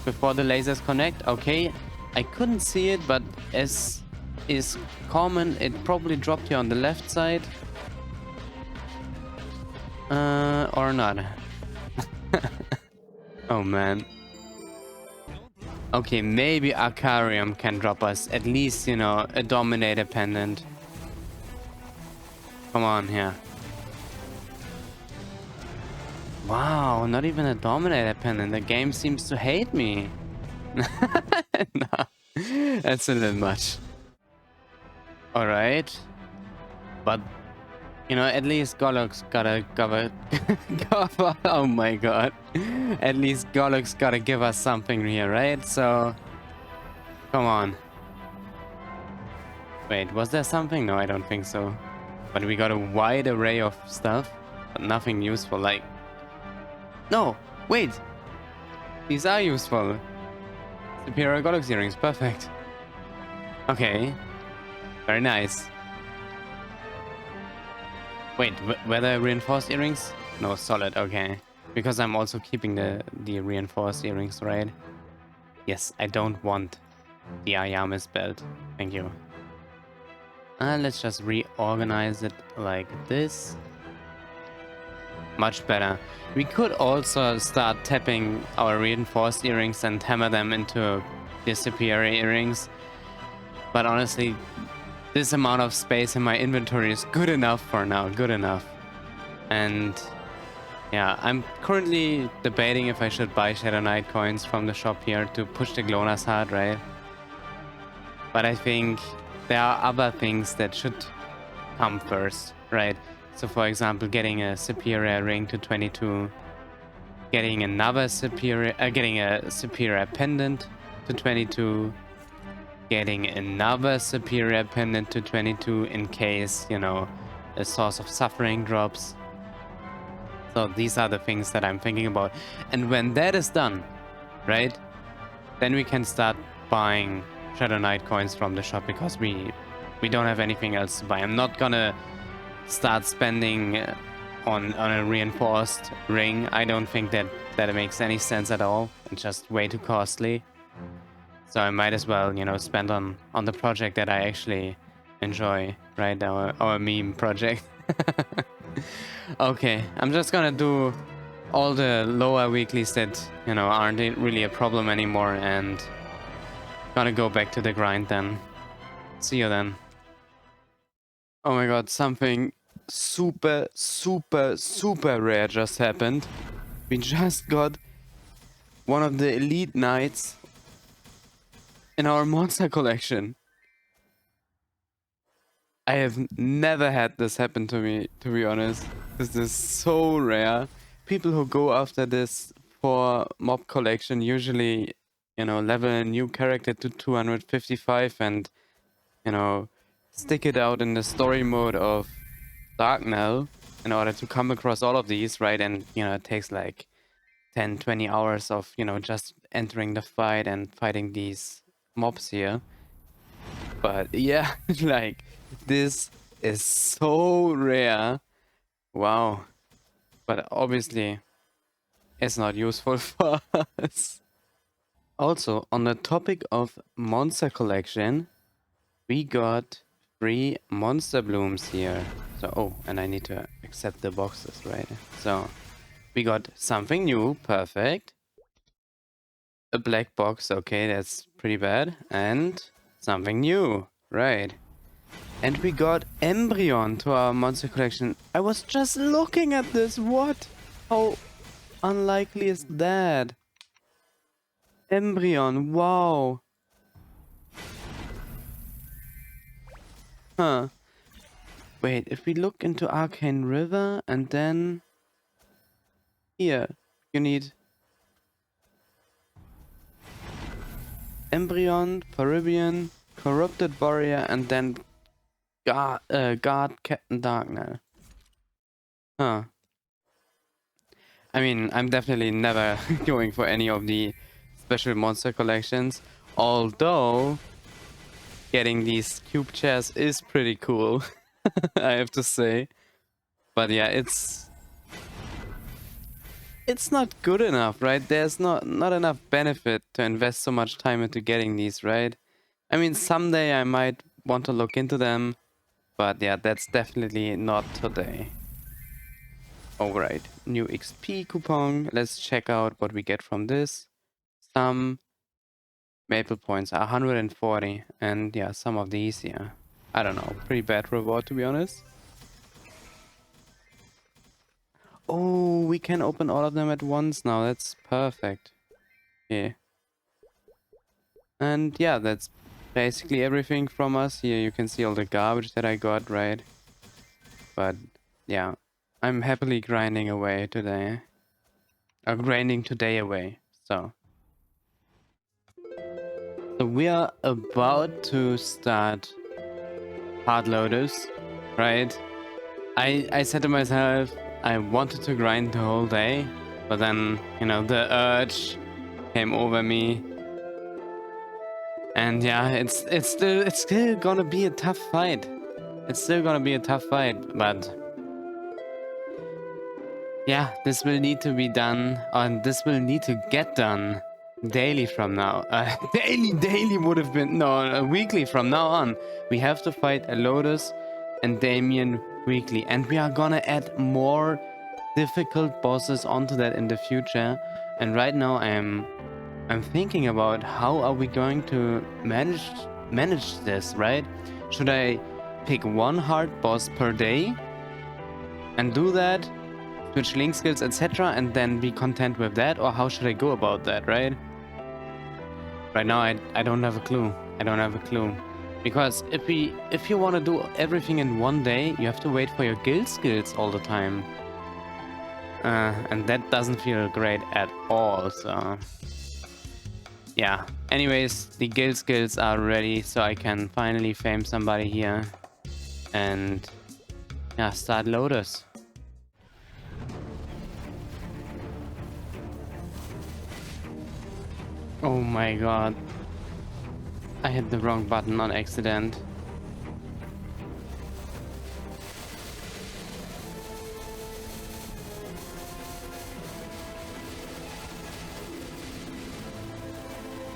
Before the lasers connect. Okay, I couldn't see it, but as is common, it probably dropped here on the left side. Or not. Oh man. Okay, maybe Arcarium can drop us at least, you know, a Dominator pendant. Come on here. Wow, not even a Dominator pendant. The game seems to hate me. No, that's a little much. Alright. But, you know, at least Golok's gotta cover... oh my god. At least Golok's gotta give us something here, right? So... come on. Wait, was there something? No, I don't think so. But we got a wide array of stuff. But nothing useful, like... no! Wait! These are useful. Superior Golok's earrings, perfect. Okay. Very nice. Wait, were there reinforced earrings? No, solid, okay. Because I'm also keeping the reinforced earrings, right? Yes, I don't want the Ayamis belt. Thank you. Let's just reorganize it like this. Much better. We could also start tapping our reinforced earrings and hammer them into the superior earrings. But honestly, this amount of space in my inventory is good enough for now. Good enough. And yeah, I'm currently debating if I should buy Shadow Knight coins from the shop here to push the GLONASS hard, right? But I think there are other things that should come first, right? So for example, getting a superior ring to 22, getting another superior, getting a superior pendant to 22, getting another superior pendant to 22 in case, you know, a source of suffering drops. So these are the things that I'm thinking about. And when that is done, right, then we can start buying Shadow Knight coins from the shop, because we don't have anything else to buy. I'm not gonna start spending on a reinforced ring. I don't think that makes any sense at all. It's just way too costly. So I might as well, you know, spend on the project that I actually enjoy, right? Our meme project. Okay, I'm just gonna do all the lower weeklies that, you know, aren't really a problem anymore, and gonna go back to the grind then. See you then. Oh my god, something super, super, super rare just happened. We just got one of the elite knights in our monster collection. I have never had this happen to me, to be honest. This is so rare. People who go after this for mob collection usually, you know, level a new character to 255 and, you know, stick it out in the story mode of Darknell in order to come across all of these, right? And, you know, it takes like 10-20 hours of, you know, just entering the fight and fighting these mobs here. But yeah, like, this is so rare. Wow. But obviously, it's not useful for us. Also, on the topic of monster collection, we got 3 monster blooms here. So, oh, and I need to accept the boxes, right? So, we got something new, perfect. A black box, okay, that's pretty bad. And something new, right? And we got Embryon to our monster collection. I was just looking at this, what? How unlikely is that? Embryon, wow. Huh. Wait, if we look into Arcane River and then... Here, you need... Embryon, Paribian, Corrupted Warrior, and then Guard Captain Darknell. Huh. I mean, I'm definitely never going for any of the special monster collections, although getting these cube chairs is pretty cool, I have to say. But yeah, it's not good enough, right? There's not enough benefit to invest so much time into getting these, right? I mean, someday I might want to look into them, but yeah, that's definitely not today. Alright, new XP coupon. Let's check out what we get from this. Some maple points, 140, and yeah, some of these, yeah. I don't know, pretty bad reward, to be honest. Oh, we can open all of them at once now. That's perfect. Yeah. And yeah, that's basically everything from us. Here you can see all the garbage that I got, right? But yeah, I'm happily grinding away today. Grinding today away. So we are about to start hard loaders, right? I said to myself, I wanted to grind the whole day, but then, you know, the urge came over me. And yeah, it's still gonna be a tough fight. It's still gonna be a tough fight, but yeah, this will need to be done, and this will need to get done daily from now. Daily would have been, no, weekly from now on. We have to fight a Lotus and Damien weekly, and we are gonna add more difficult bosses onto that in the future. And right now I'm thinking about how are we going to manage this, right? Should I pick one hard boss per day and do that, switch link skills, etc., and then be content with that, or how should I go about that, right? Right now I don't have a clue. I don't have a clue. Because if you want to do everything in one day, you have to wait for your guild skills all the time. And that doesn't feel great at all, so... Yeah, anyways, the guild skills are ready, so I can finally fame somebody here. And... yeah, start loaders. Oh my god. I hit the wrong button on accident.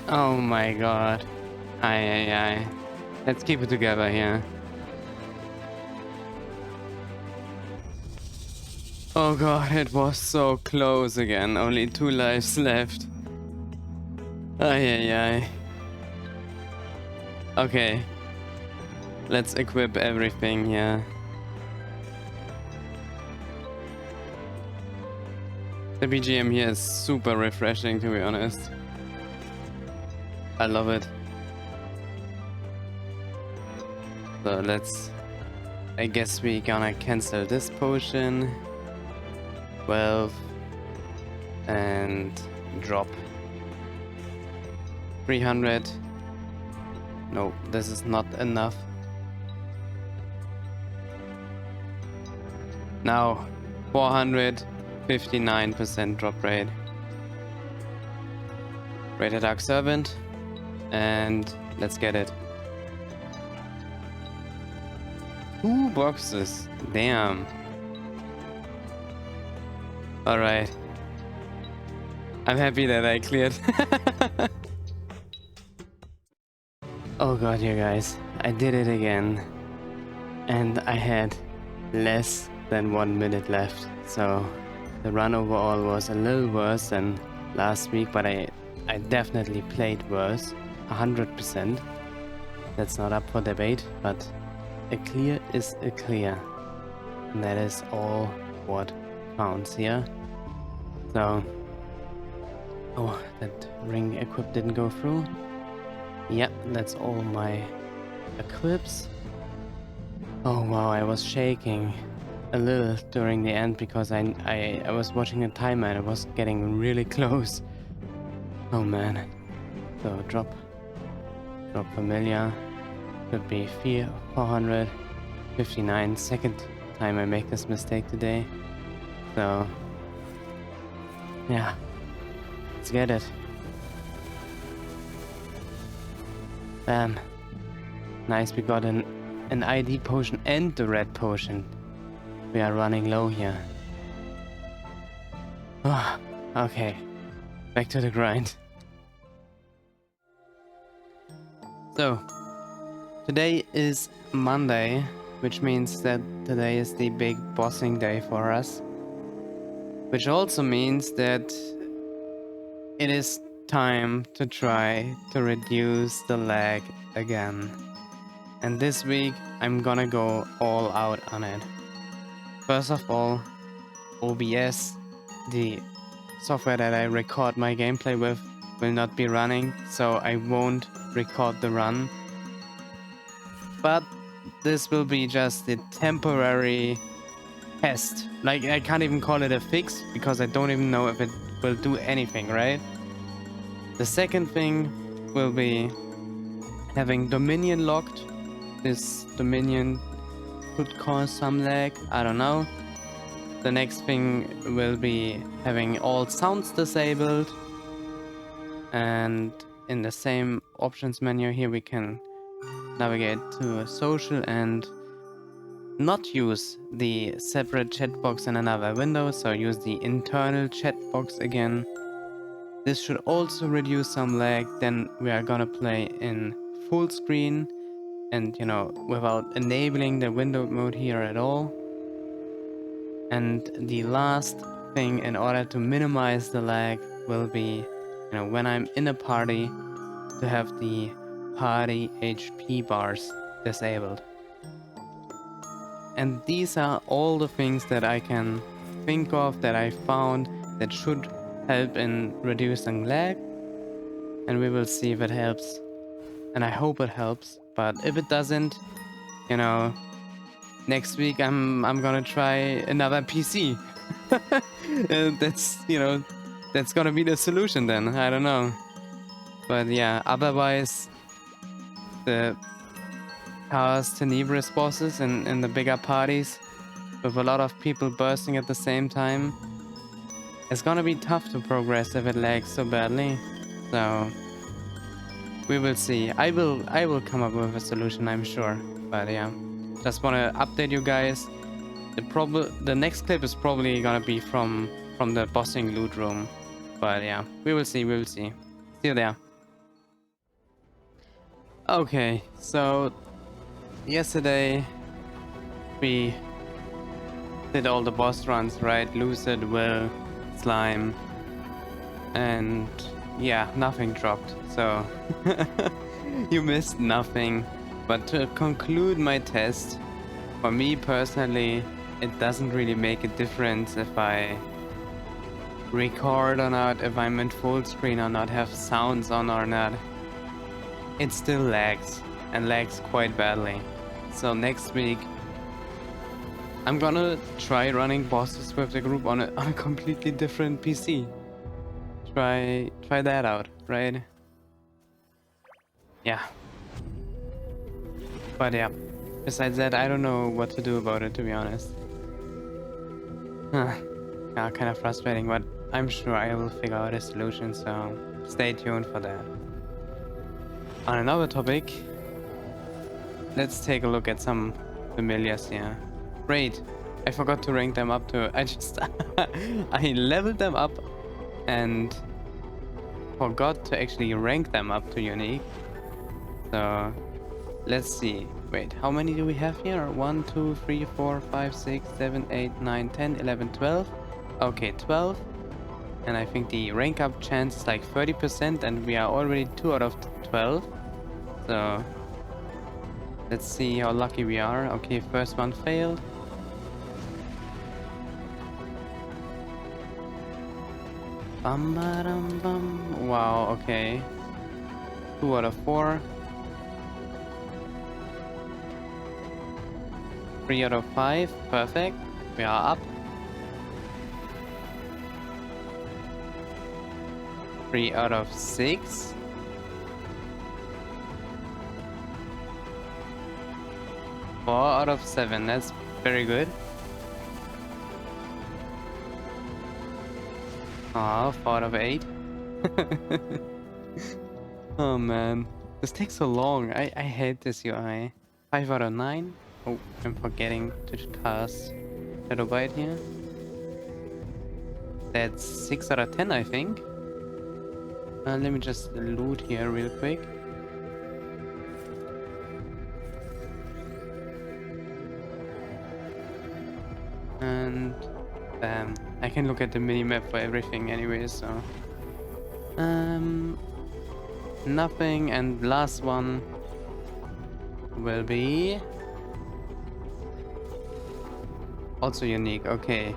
Oh my god. Aye. Let's keep it together here. Oh god, it was so close again. Only 2 lives left. Aye. Okay. Let's equip everything here. The BGM here is super refreshing, to be honest. I love it. So let's... I guess we gonna cancel this potion. 12. And drop 300. No, this is not enough. Now 459% drop rate. Rated Dark Servant, and let's get it. 2 boxes, damn. Alright. I'm happy that I cleared. Oh god, you guys, I did it again. And I had less than 1 minute left. So the run overall was a little worse than last week, but I definitely played worse. 100%. That's not up for debate, but a clear is a clear. And that is all what counts here. So... oh, that ring equip didn't go through. Yep, that's all my equips. Oh wow, I was shaking a little during the end because I was watching a timer and it was getting really close. Oh man. So drop familiar. Could be 459. Second time I make this mistake today. So yeah, let's get it. Bam. Nice, we got an ID potion and the red potion. We are running low here. Oh, okay. Back to the grind. So, today is Monday, which means that today is the big bossing day for us. Which also means that it is time to try to reduce the lag again. And this week I'm gonna go all out on it. First of all, OBS, the software that I record my gameplay with, will not be running, so I won't record the run. But this will be just a temporary test. Like, I can't even call it a fix because I don't even know if it will do anything, right? The second thing will be having Dominion locked. This Dominion could cause some lag, I don't know. The next thing will be having all sounds disabled. And in the same options menu here we can navigate to social and not use the separate chat box in another window, so use the internal chat box again. This should also reduce some lag. Then we are gonna play in full screen and, you know, without enabling the window mode here at all. And the last thing, in order to minimize the lag, will be, you know, when I'm in a party, to have the party HP bars disabled. And these are all the things that I can think of that I found that should help in reducing lag, and we will see if it helps. And I hope it helps, but if it doesn't, you know, next week I'm gonna try another PC. That's, you know, that's gonna be the solution then. I don't know, but yeah, otherwise the Chaos Tenebris bosses in the bigger parties with a lot of people bursting at the same time, it's gonna be tough to progress if it lags so badly. So we will see. I will come up with a solution, I'm sure. But yeah, just want to update you guys. The next clip is probably gonna be from the bossing loot room. But yeah, we will see. We will see. See you there. Okay, so yesterday we did all the boss runs, right? Lucid, Will, Slime, and yeah, nothing dropped. So you missed nothing. But to conclude my test, for me personally, it doesn't really make a difference if I record or not, if I'm in full screen or not, have sounds on or not. It still lags, and lags quite badly. So next week I'm gonna try running bosses with the group on a completely different PC. Try that out, right? Yeah. But yeah, besides that, I don't know what to do about it, to be honest. Yeah, kind of frustrating, but I'm sure I will figure out a solution, so stay tuned for that. On another topic, let's take a look at some familiars here. Great, I forgot to rank them up to... I leveled them up and forgot to actually rank them up to unique. So let's see. Wait, how many do we have here? 1, 2, 3, 4, 5, 6, 7, 8, 9, 10, 11, 12. Okay, 12. And I think the rank up chance is like 30%, and we are already 2 out of 12. So let's see how lucky we are. Okay, first one failed. Bum ba dum bum. Wow, okay. 2 out of 4. 3 out of 5. Perfect. We are up. 3 out of 6. 4 out of 7. That's very good. Oh, 4 out of 8. Oh man. This takes so long. I hate this UI. 5 out of 9. Oh, I'm forgetting to cast Shadow Bite here. That's 6 out of 10, I think. Let me just loot here real quick. And bam. I can look at the minimap for everything anyway, so... Nothing, and last one will be... also unique, okay.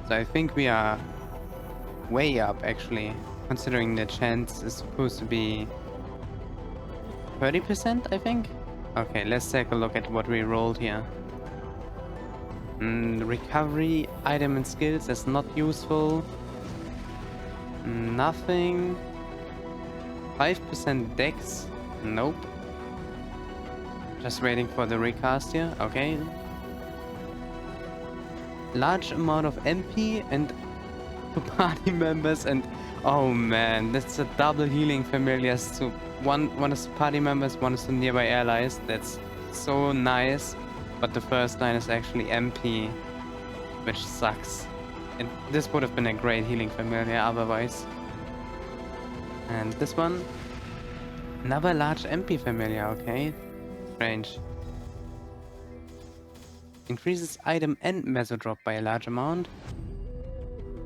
So I think we are way up actually, considering the chance is supposed to be 30%, I think? Okay, let's take a look at what we rolled here. Recovery, item and skills is not useful. Nothing. 5% dex, nope. Just waiting for the recast here, okay. Large amount of MP and to party members, and oh man, that's a double healing familiars. So one is party members, one is to nearby allies. That's so nice. But the first line is actually MP, which sucks. And this would have been a great healing familiar otherwise. And this one, another large MP familiar, okay. Strange. Increases item and meso drop by a large amount.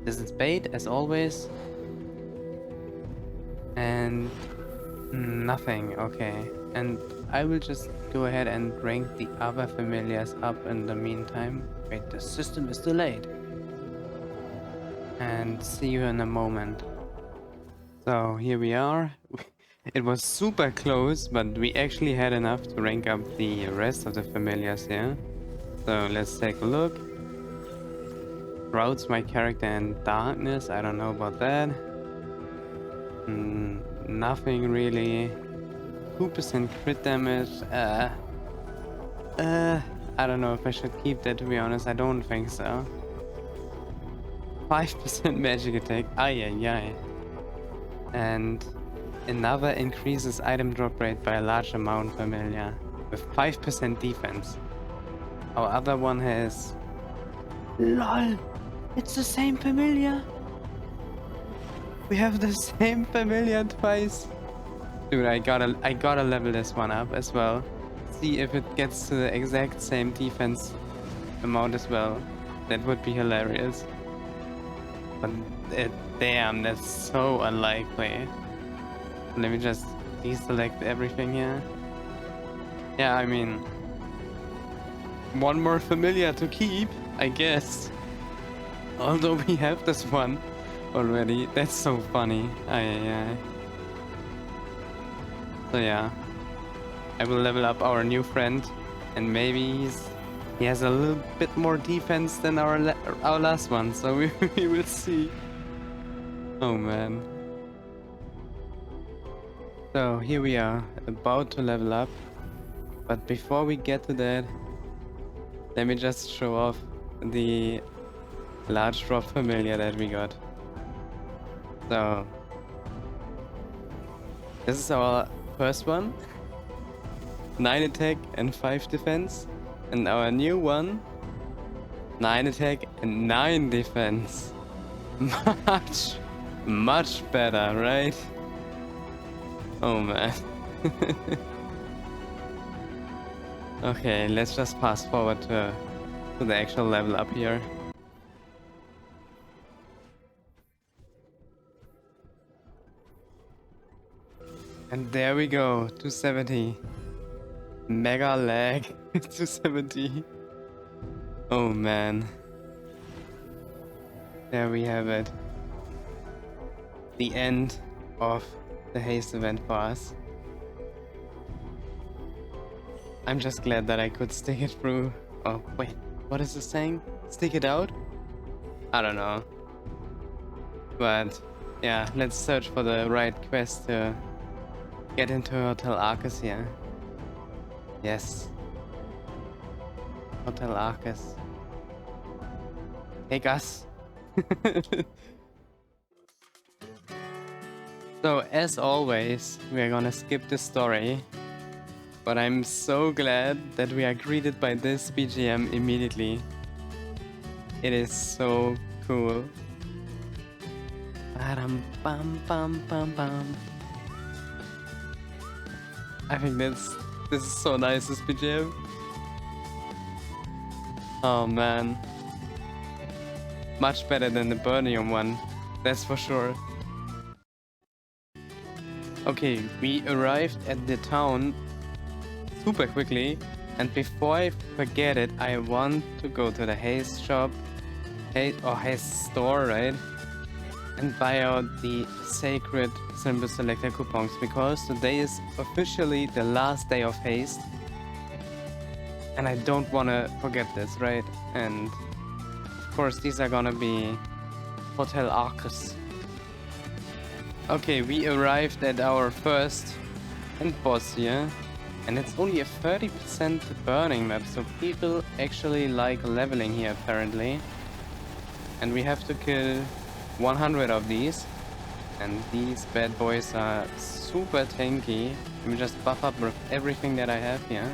This is bait, as always. And nothing, okay. And I will just go ahead and rank the other familiars up in the meantime. Wait, the system is delayed. And see you in a moment. So here we are. It was super close, but we actually had enough to rank up the rest of the familiars here. So let's take a look. Routes my character in darkness. I don't know about that. Nothing really. 2% crit damage. I don't know if I should keep that, to be honest. I don't think so. 5% magic attack. Ay. And Another increases item drop rate by a large amount, familiar, with 5% defense. Our other one has... LOL! It's the same familiar! We have the same familiar twice! Dude, I gotta level this one up as well. See if it gets to the exact same defense amount as well. That would be hilarious. But damn, that's so unlikely. Let me just deselect everything here. Yeah, I mean, one more familiar to keep, I guess. Although we have this one already. That's so funny. So yeah, I will level up our new friend, and maybe he has a little bit more defense than our last one. So we will see. Oh man. So here we are, about to level up. But before we get to that, let me just show off the large drop familiar that we got. So this is our first one. 9 attack and 5 defense. And our new one, 9 attack and 9 defense. Much better, right? Oh man. Okay, let's just fast forward to the actual level up here. And there we go, 270. Mega lag, 270. Oh man. There we have it. The end of the haste event for us. I'm just glad that I could stick it through. Oh wait, what is this saying? Stick it out? I don't know. But yeah, let's search for the right quest to get into Hotel Arcus here. Yes. Hotel Arcus. Take us. So as always, we are gonna skip the story. But I'm so glad that we are greeted by this BGM immediately. It is so cool. I think this is so nice, this BGM. Oh man. Much better than the Burnium one, that's for sure. Okay, we arrived at the town super quickly, and before I forget it, I want to go to the haste shop, haste store, right? And buy out the sacred symbol selector coupons, because today is officially the last day of haste. And I don't want to forget this, right? And of course these are gonna be Hotel Arcus. Okay, we arrived at our first end boss here. And it's only a 30% burning map, so people actually like leveling here apparently. And we have to kill 100 of these. And these bad boys are super tanky. Let me just buff up with everything that I have here.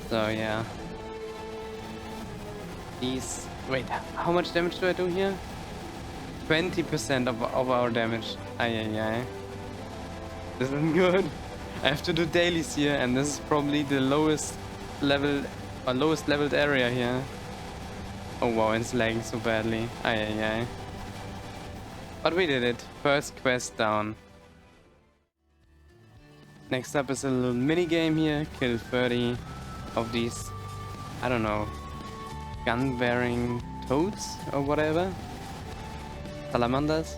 So yeah. These... Wait, how much damage do I do here? 20% of our damage. Ay. This isn't good. I have to do dailies here, and this is probably the lowest level or lowest leveled area here. Oh wow, it's lagging so badly. Ay. But we did it. First quest down. Next up is a little mini game here. Kill 30 of these, I don't know, gun-bearing toads or whatever. Salamanders.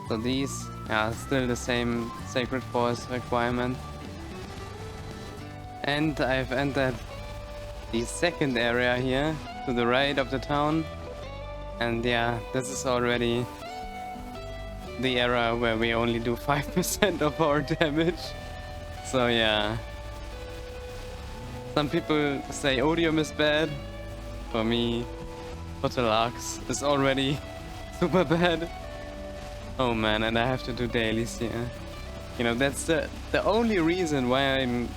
So these are still the same Sacred Force requirement. And I've entered the second area here to the right of the town. And yeah, this is already the area where we only do 5% of our damage. So yeah. Some people say Odium is bad. For me, Hotel Arcus is already super bad. Oh man, and I have to do dailies here. You know, that's the only reason why I'm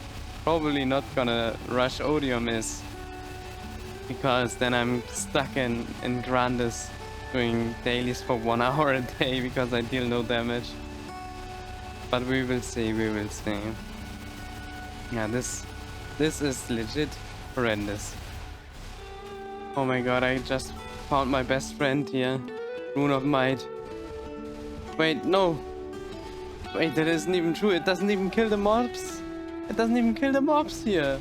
probably not gonna rush Odium is because then I'm stuck in Grandes doing dailies for 1 hour a day because I deal no damage. But we will see, we will see. Yeah, this is legit horrendous. Oh my god, I just found my best friend here. Rune of Might. Wait, no. Wait, that isn't even true. It doesn't even kill the mobs. It doesn't even kill the mobs here.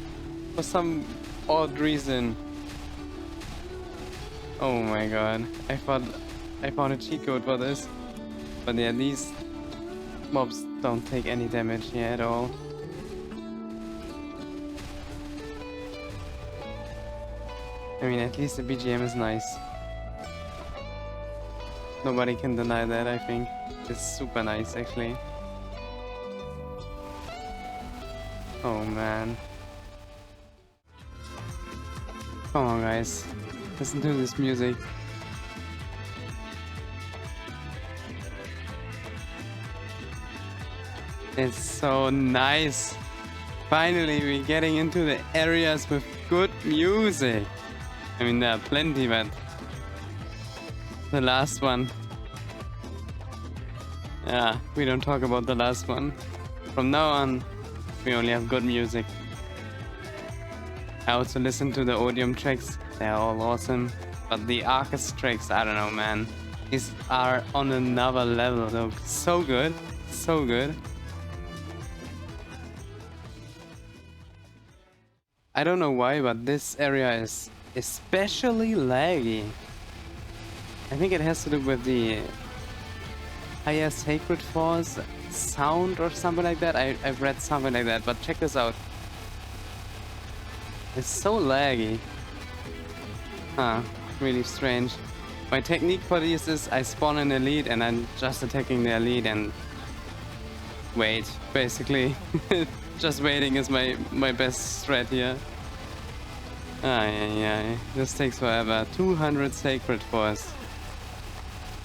For some odd reason. Oh my god. I thought I found a cheat code for this. But yeah, these mobs don't take any damage here at all. I mean, at least the BGM is nice. Nobody can deny that, I think. It's super nice, actually. Oh, man. Come on, guys. Listen to this music. It's so nice. Finally, we're getting into the areas with good music. I mean, there are plenty, but the last one. Yeah, we don't talk about the last one. From now on, we only have good music. I also listen to the Odium tracks. They're all awesome. But the Arcus tracks, I don't know, man. These are on another level. Though. So good. So good. I don't know why, but this area is especially laggy. I think it has to do with the higher Sacred Force sound or something like that. I've read something like that, but check this out. It's so laggy. Huh, really strange. My technique for this is I spawn an elite and I'm just attacking the elite and wait, basically. Just waiting is my best strat here. Ay. This takes forever. 200 Sacred Force.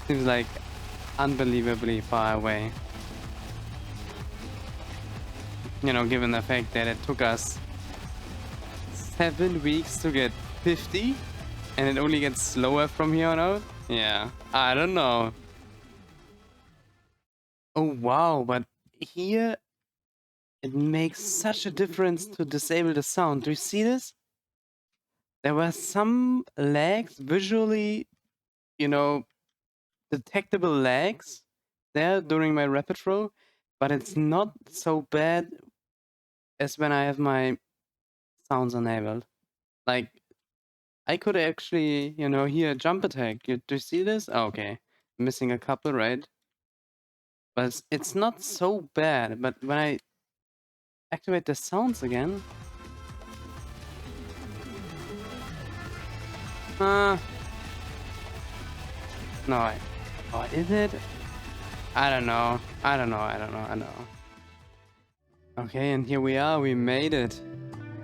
Seems like unbelievably far away. You know, given the fact that it took us 7 weeks to get 50 and it only gets slower from here on out. Yeah, I don't know. Oh wow, but here it makes such a difference to disable the sound. Do you see this? There were some lags, visually, you know, detectable lags there during my rapid throw, but it's not so bad as when I have my sounds enabled. Like, I could actually, you know, hear a jump attack. Do you see this? Oh, okay. Missing a couple, right? But it's not so bad. But when I activate the sounds again... No, oh, is it? I don't know. I don't know. Okay, and here we are. We made it.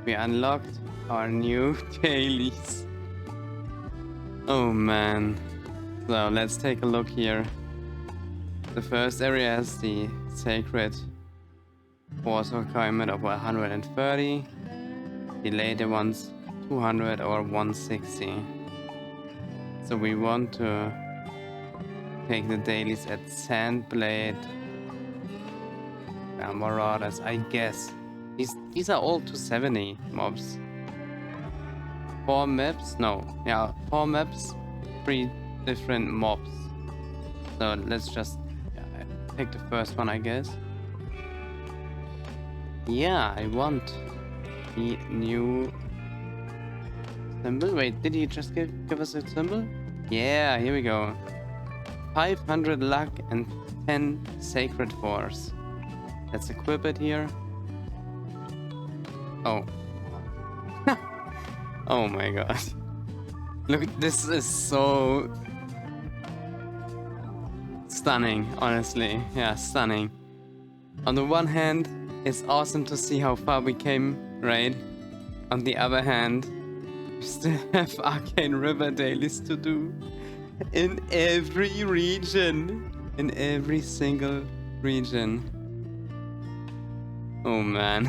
We unlocked our new dailies. Oh man. So let's take a look here. The first area has the Sacred Force requirement of 130. The later ones 200 or 160. So we want to take the dailies at Sandblade, Marauders, I guess. These are all 270 mobs. 4 maps? No. Yeah, 4 maps, 3 different mobs. So let's just take the first one, I guess. Yeah, I want the new symbol. Wait, did he just give us a symbol? Yeah, here we go. 500 luck and 10 Sacred Force. Let's equip it here. Oh. Oh my god. Look, this is so stunning, honestly. Yeah, stunning. On the one hand, it's awesome to see how far we came, right? On the other hand, we still have Arcane River dailies to do. In every region. In every single region. Oh man.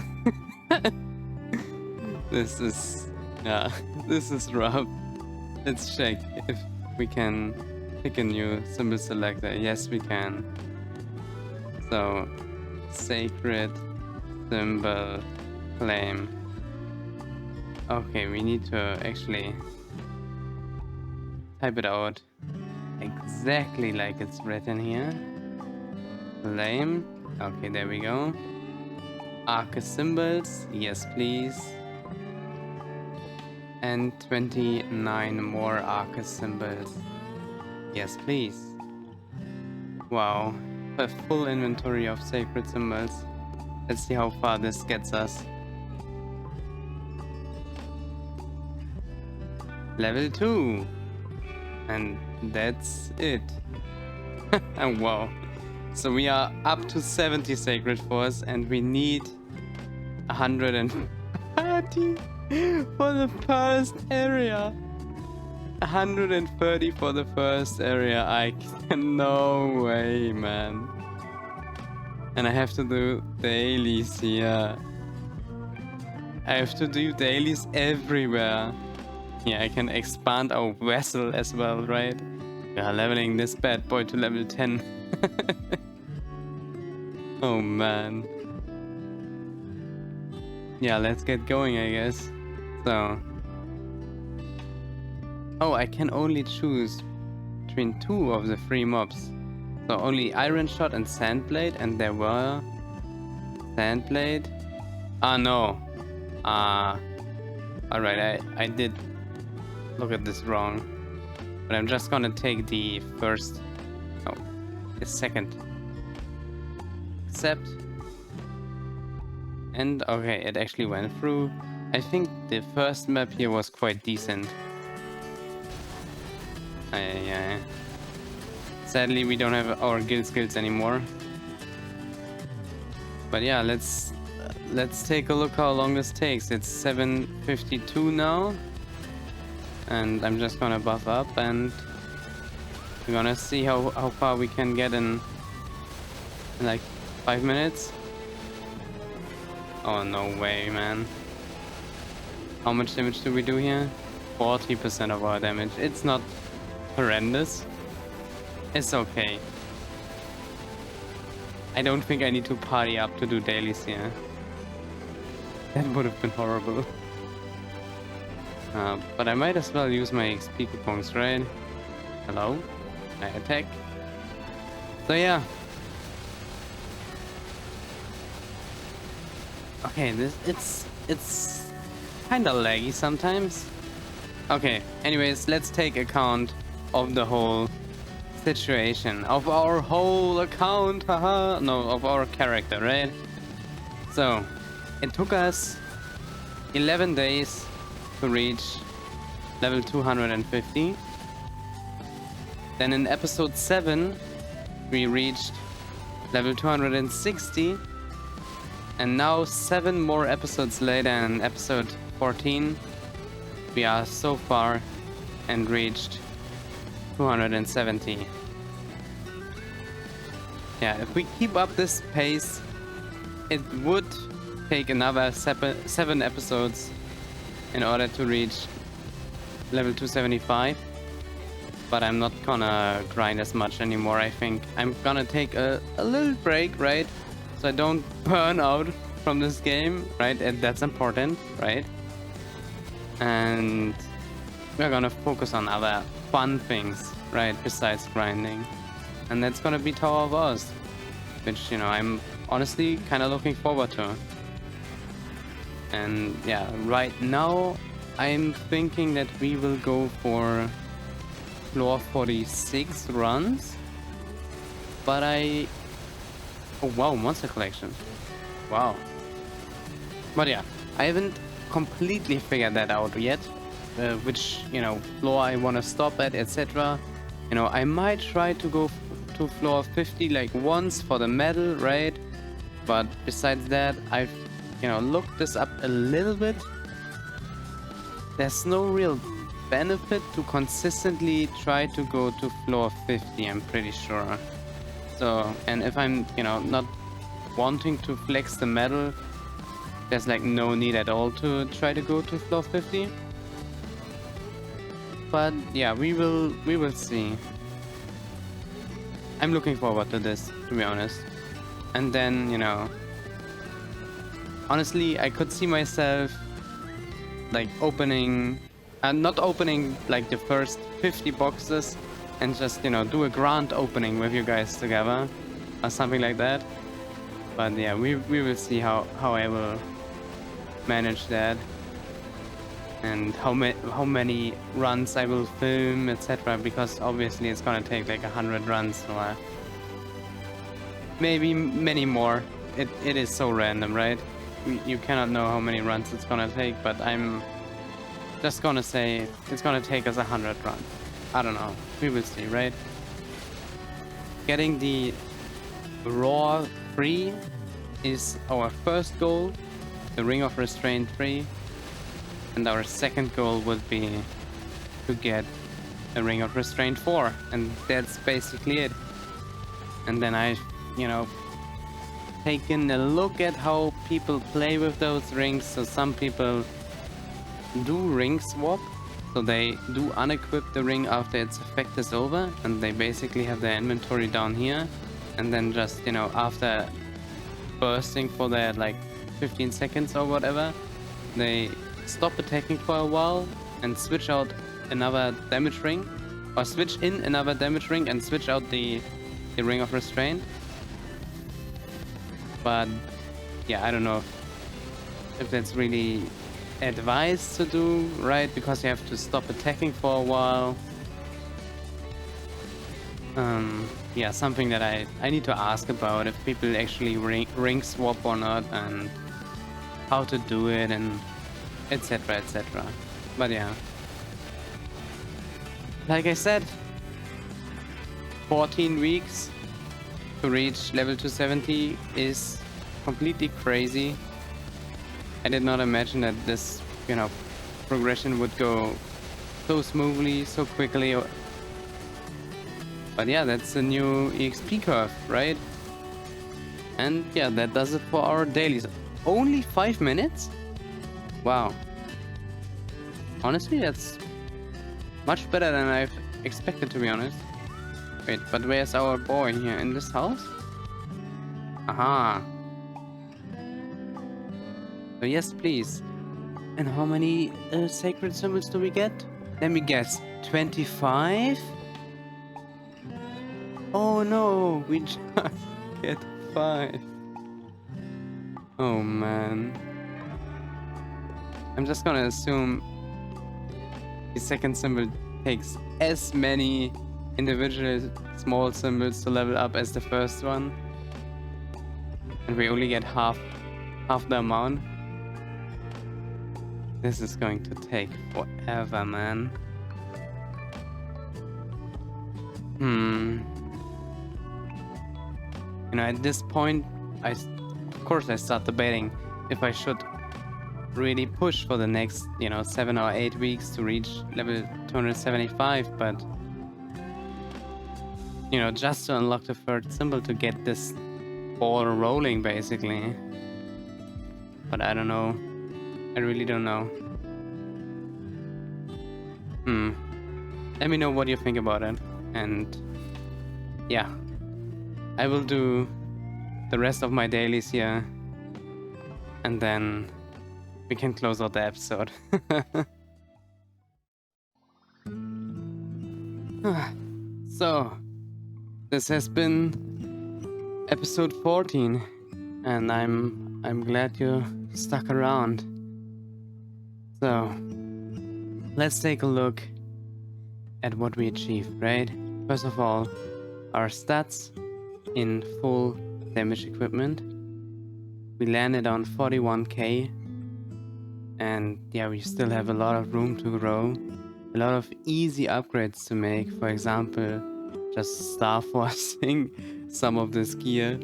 This is... yeah, this is rough. Let's check if we can pick a new symbol selector. Yes, we can. So, sacred symbol claim. Okay, we need to actually type it out exactly like it's written here. Claim. Okay, there we go. Arcus symbols. Yes, please. And 29 more Arcus symbols. Yes, please. Wow. A full inventory of sacred symbols. Let's see how far this gets us. Level 2. And that's it. Wow. So we are up to 70 sacred force and we need 130 for the first area. 130 for the first area. I can... no way, man. And I have to do dailies here. I have to do dailies everywhere. Yeah, I can expand our vessel as well, right? We are leveling this bad boy to level 10. Oh man. Yeah, let's get going, I guess. So... oh, I can only choose between 2 of the 3 mobs. So only Iron Shot and Sandblade, and there were... Sandblade? Ah, no. Alright, I did look at this wrong. But I'm just gonna take the first... oh, the second. Accept. And okay, it actually went through. I think the first map here was quite decent. Yeah. Sadly, we don't have our guild skills anymore. But yeah, let's take a look how long this takes. It's 7:52 now. And I'm just gonna buff up and we're gonna see how far we can get in like 5 minutes. Oh, no way, man. How much damage do we do here? 40% of our damage. It's not horrendous. It's okay. I don't think I need to party up to do dailies here. That would have been horrible. But I might as well use my XP coupons, right? Hello? I attack. So yeah. Okay, it's kinda laggy sometimes. Okay, anyways, let's take account of the whole situation. Of our whole account, haha. No, of our character, right? So, it took us 11 days to reach level 250. Then in episode 7, we reached level 260. And now 7 more episodes later, in episode 14, we are so far and reached 270. Yeah, if we keep up this pace, it would take another 7 episodes in order to reach level 275. But I'm not gonna grind as much anymore. I think I'm gonna take a little break, right? So I don't burn out from this game, right? And that's important, right? And we're gonna focus on other fun things, right? Besides grinding. And that's gonna be Tower of Oz, which, you know, I'm honestly kind of looking forward to. And yeah, right now I'm thinking that we will go for floor 46 runs. But oh wow, monster collection. Wow. But yeah, I haven't completely figured that out yet. Which, you know, floor I want to stop at, etc. You know, I might try to go to floor 50 like once for the medal, right? But besides that, I've, you know, looked this up a little bit. There's no real benefit to consistently try to go to floor 50, I'm pretty sure. So, and if I'm, you know, not wanting to flex the metal, there's like no need at all to try to go to floor 50. But yeah, we will see. I'm looking forward to this, to be honest. And then, you know, honestly, I could see myself like opening, not opening like the first 50 boxes and just, you know, do a grand opening with you guys together or something like that. But yeah, we will see how I will manage that and how many runs I will film, etc. Because obviously it's gonna take like 100 runs or maybe many more. It is so random, right? You cannot know how many runs it's gonna take, but I'm just gonna say it's gonna take us 100 runs. I don't know. We will see, right? Getting the Raw 3 is our first goal, the Ring of Restraint 3, and our second goal would be to get a Ring of Restraint 4, and that's basically it. And then I, you know, taken a look at how people play with those rings. So some people do ring swap, so they do unequip the ring after its effect is over, and they basically have their inventory down here, and then just, you know, after bursting for their like 15 seconds or whatever, they stop attacking for a while and switch out another damage ring, or switch in another damage ring and switch out the Ring of Restraint. But yeah, I don't know if that's really advised to do, right? Because you have to stop attacking for a while. Yeah, something that I need to ask about, if people actually ring swap or not, and how to do it, and etc, etc. But yeah, like I said, 14 weeks to reach level 270 is completely crazy. I did not imagine that this, you know, progression would go so smoothly, so quickly. But yeah, that's the new EXP curve, right? And yeah, that does it for our dailies. Only 5 minutes? Wow. Honestly, that's much better than I've expected, to be honest. Wait, but where's our boy here? In this house? Aha. So yes, please. And how many sacred symbols do we get? Let me guess. 25? Oh no, we just get 5. Oh man. I'm just gonna assume the second symbol takes as many individual small symbols to level up as the first one. And we only get half the amount. This is going to take forever, man. You know, at this point, of course I start debating if I should really push for the next, you know, 7 or 8 weeks to reach level 275, but you know, just to unlock the third symbol to get this ball rolling, basically. But I don't know. I really don't know. Let me know what you think about it. And yeah, I will do the rest of my dailies here, and then we can close out the episode. So, this has been episode 14, and I'm glad you stuck around. So, let's take a look at what we achieved, right? First of all, our stats in full damage equipment. We landed on 41k, and yeah, we still have a lot of room to grow. A lot of easy upgrades to make. For example, just Starforcing some of this gear.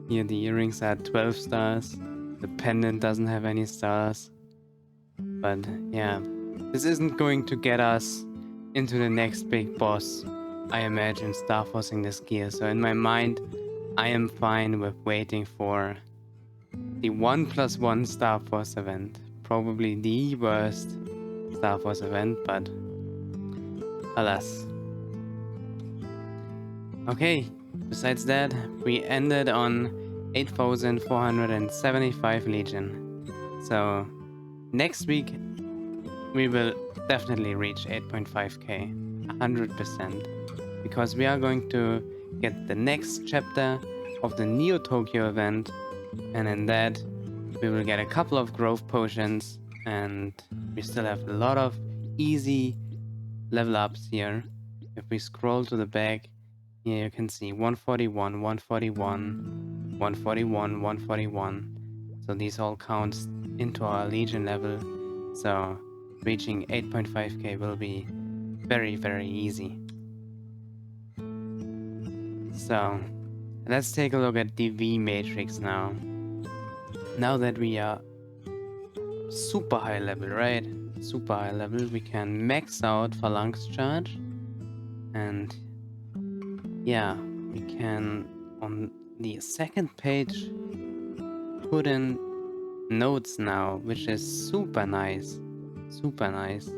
Here the earrings are 12 stars. The pendant doesn't have any stars. But yeah, This isn't going to get us into the next big boss, I imagine, Starforcing this gear. So in my mind, I am fine with waiting for the 1+1 Starforce event. Probably the worst Starforce event, but alas. Okay, besides that, we ended on 8,475 Legion. So next week we will definitely reach 8.5k, 100%, because we are going to get the next chapter of the Neo Tokyo event, and in that we will get a couple of growth potions, and we still have a lot of easy level ups here. If we scroll to the back, here you can see 141, 141, 141, 141. So these all count into our Legion level. So reaching 8.5k will be very, very easy. So let's take a look at the V matrix now. Now that we are super high level, right? Super high level, we can max out Phalanx charge, and yeah, we can on the second page put in notes now, which is super nice. Super nice.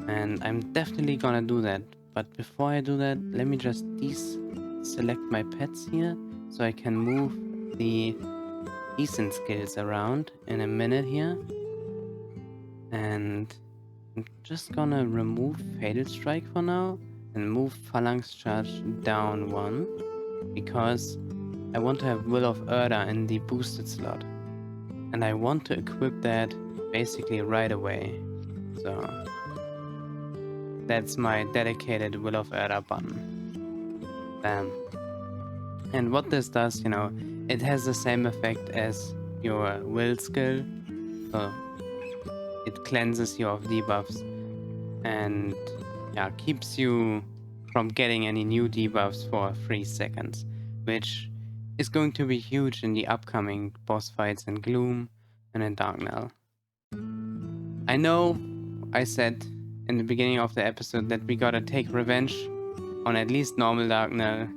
And I'm definitely gonna do that. But before I do that, let me just deselect my pets here so I can move the decent skills around in a minute here. And I'm just gonna remove Fatal Strike for now and move Phalanx Charge down 1, because I want to have Will of Erda in the boosted slot, and I want to equip that basically right away. So that's my dedicated Will of Erda button. Bam. And what this does, you know, it has the same effect as your Will skill. So it cleanses you of debuffs and yeah, keeps you from getting any new debuffs for 3 seconds, which is going to be huge in the upcoming boss fights in Gloom and in Darknell. I know I said in the beginning of the episode that we gotta take revenge on at least normal Darknell,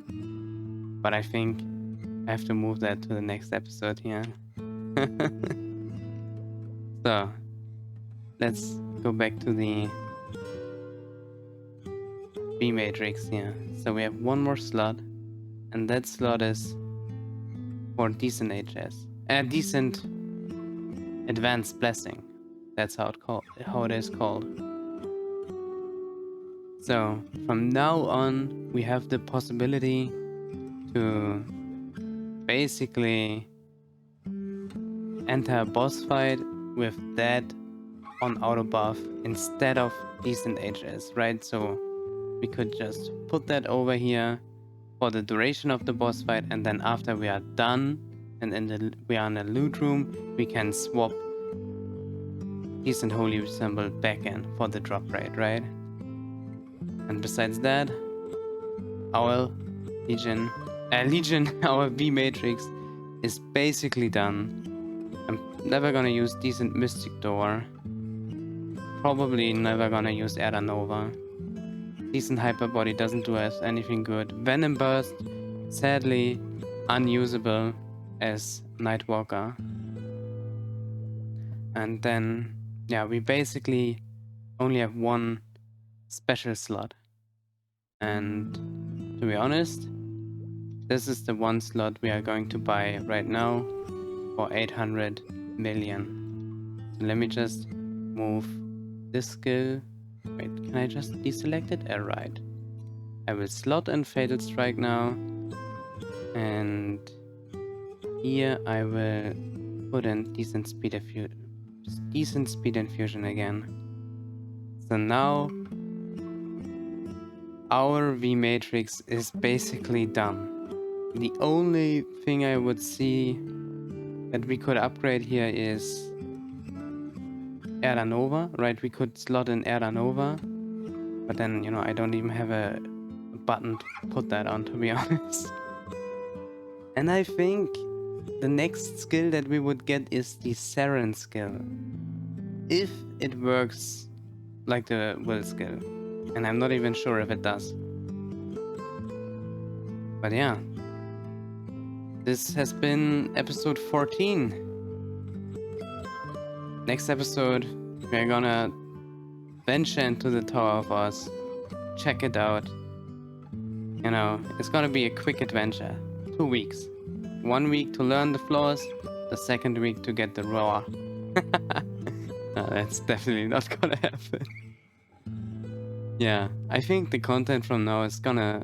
but I think I have to move that to the next episode here. So let's go back to the B matrix here. So we have one more slot, and that slot is for decent HS, decent advanced blessing. That's how it is called. So from now on, we have the possibility to basically enter a boss fight with that on auto buff instead of decent HS, right? So we could just put that over here for the duration of the boss fight, and then after we are done and we are in the loot room, we can swap decent holy symbol back in for the drop rate, right? And besides that, our Legion, our V matrix is basically done. I'm never gonna use decent Mystic Door. Probably never gonna use Era Nova. Decent Hyper Body doesn't do us anything good. Venom Burst, sadly, unusable as Nightwalker. And then, yeah, we basically only have one special slot. And to be honest, this is the one slot we are going to buy right now for 800 million. So let me just move this skill. Wait, can I just deselect it? Right. I will slot in Fatal Strike now. And here I will put in decent speed infusion again. So now our V matrix is basically done. The only thing I would see that we could upgrade here is Era Nova, right? We could slot in Era Nova, but then, you know, I don't even have a button to put that on, to be honest. And I think the next skill that we would get is the Saren skill. If it works like the will skill. And I'm not even sure if it does. But yeah. This has been episode 14. Next episode, we're gonna venture into the Tower of Oz. Check it out. You know, it's gonna be a quick adventure. 2 weeks. 1 week to learn the floors, the second week to get the roar. No, that's definitely not gonna happen. Yeah, I think the content from now is gonna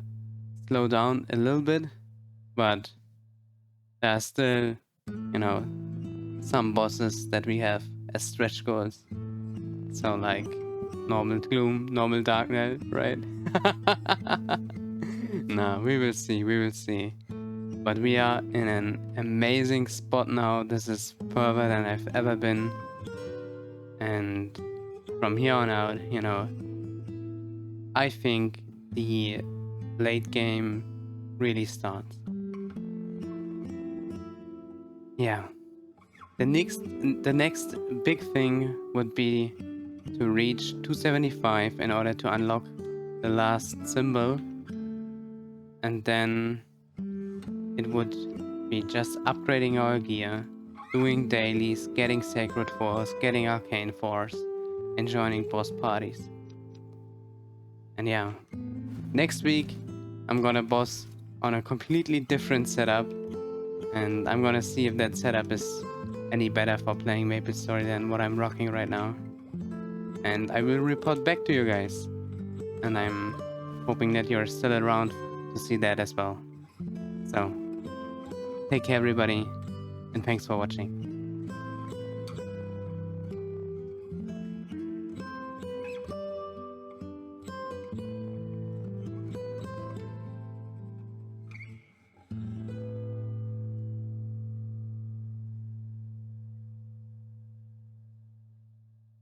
slow down a little bit, but there are still, you know, some bosses that we have as stretch goals. So like normal Gloom, normal Darknell, right? No, we will see. But we are in an amazing spot now. This is further than I've ever been. And from here on out, you know, I think the late game really starts. Yeah. The next big thing would be to reach 275 in order to unlock the last symbol. And then it would be just upgrading our gear, doing dailies, getting Sacred Force, getting Arcane Force, and joining boss parties. And yeah, next week I'm gonna boss on a completely different setup, and I'm gonna see if that setup is any better for playing Maplestory than what I'm rocking right now. And I will report back to you guys. And I'm hoping that you're still around to see that as well. So, take care everybody, and thanks for watching.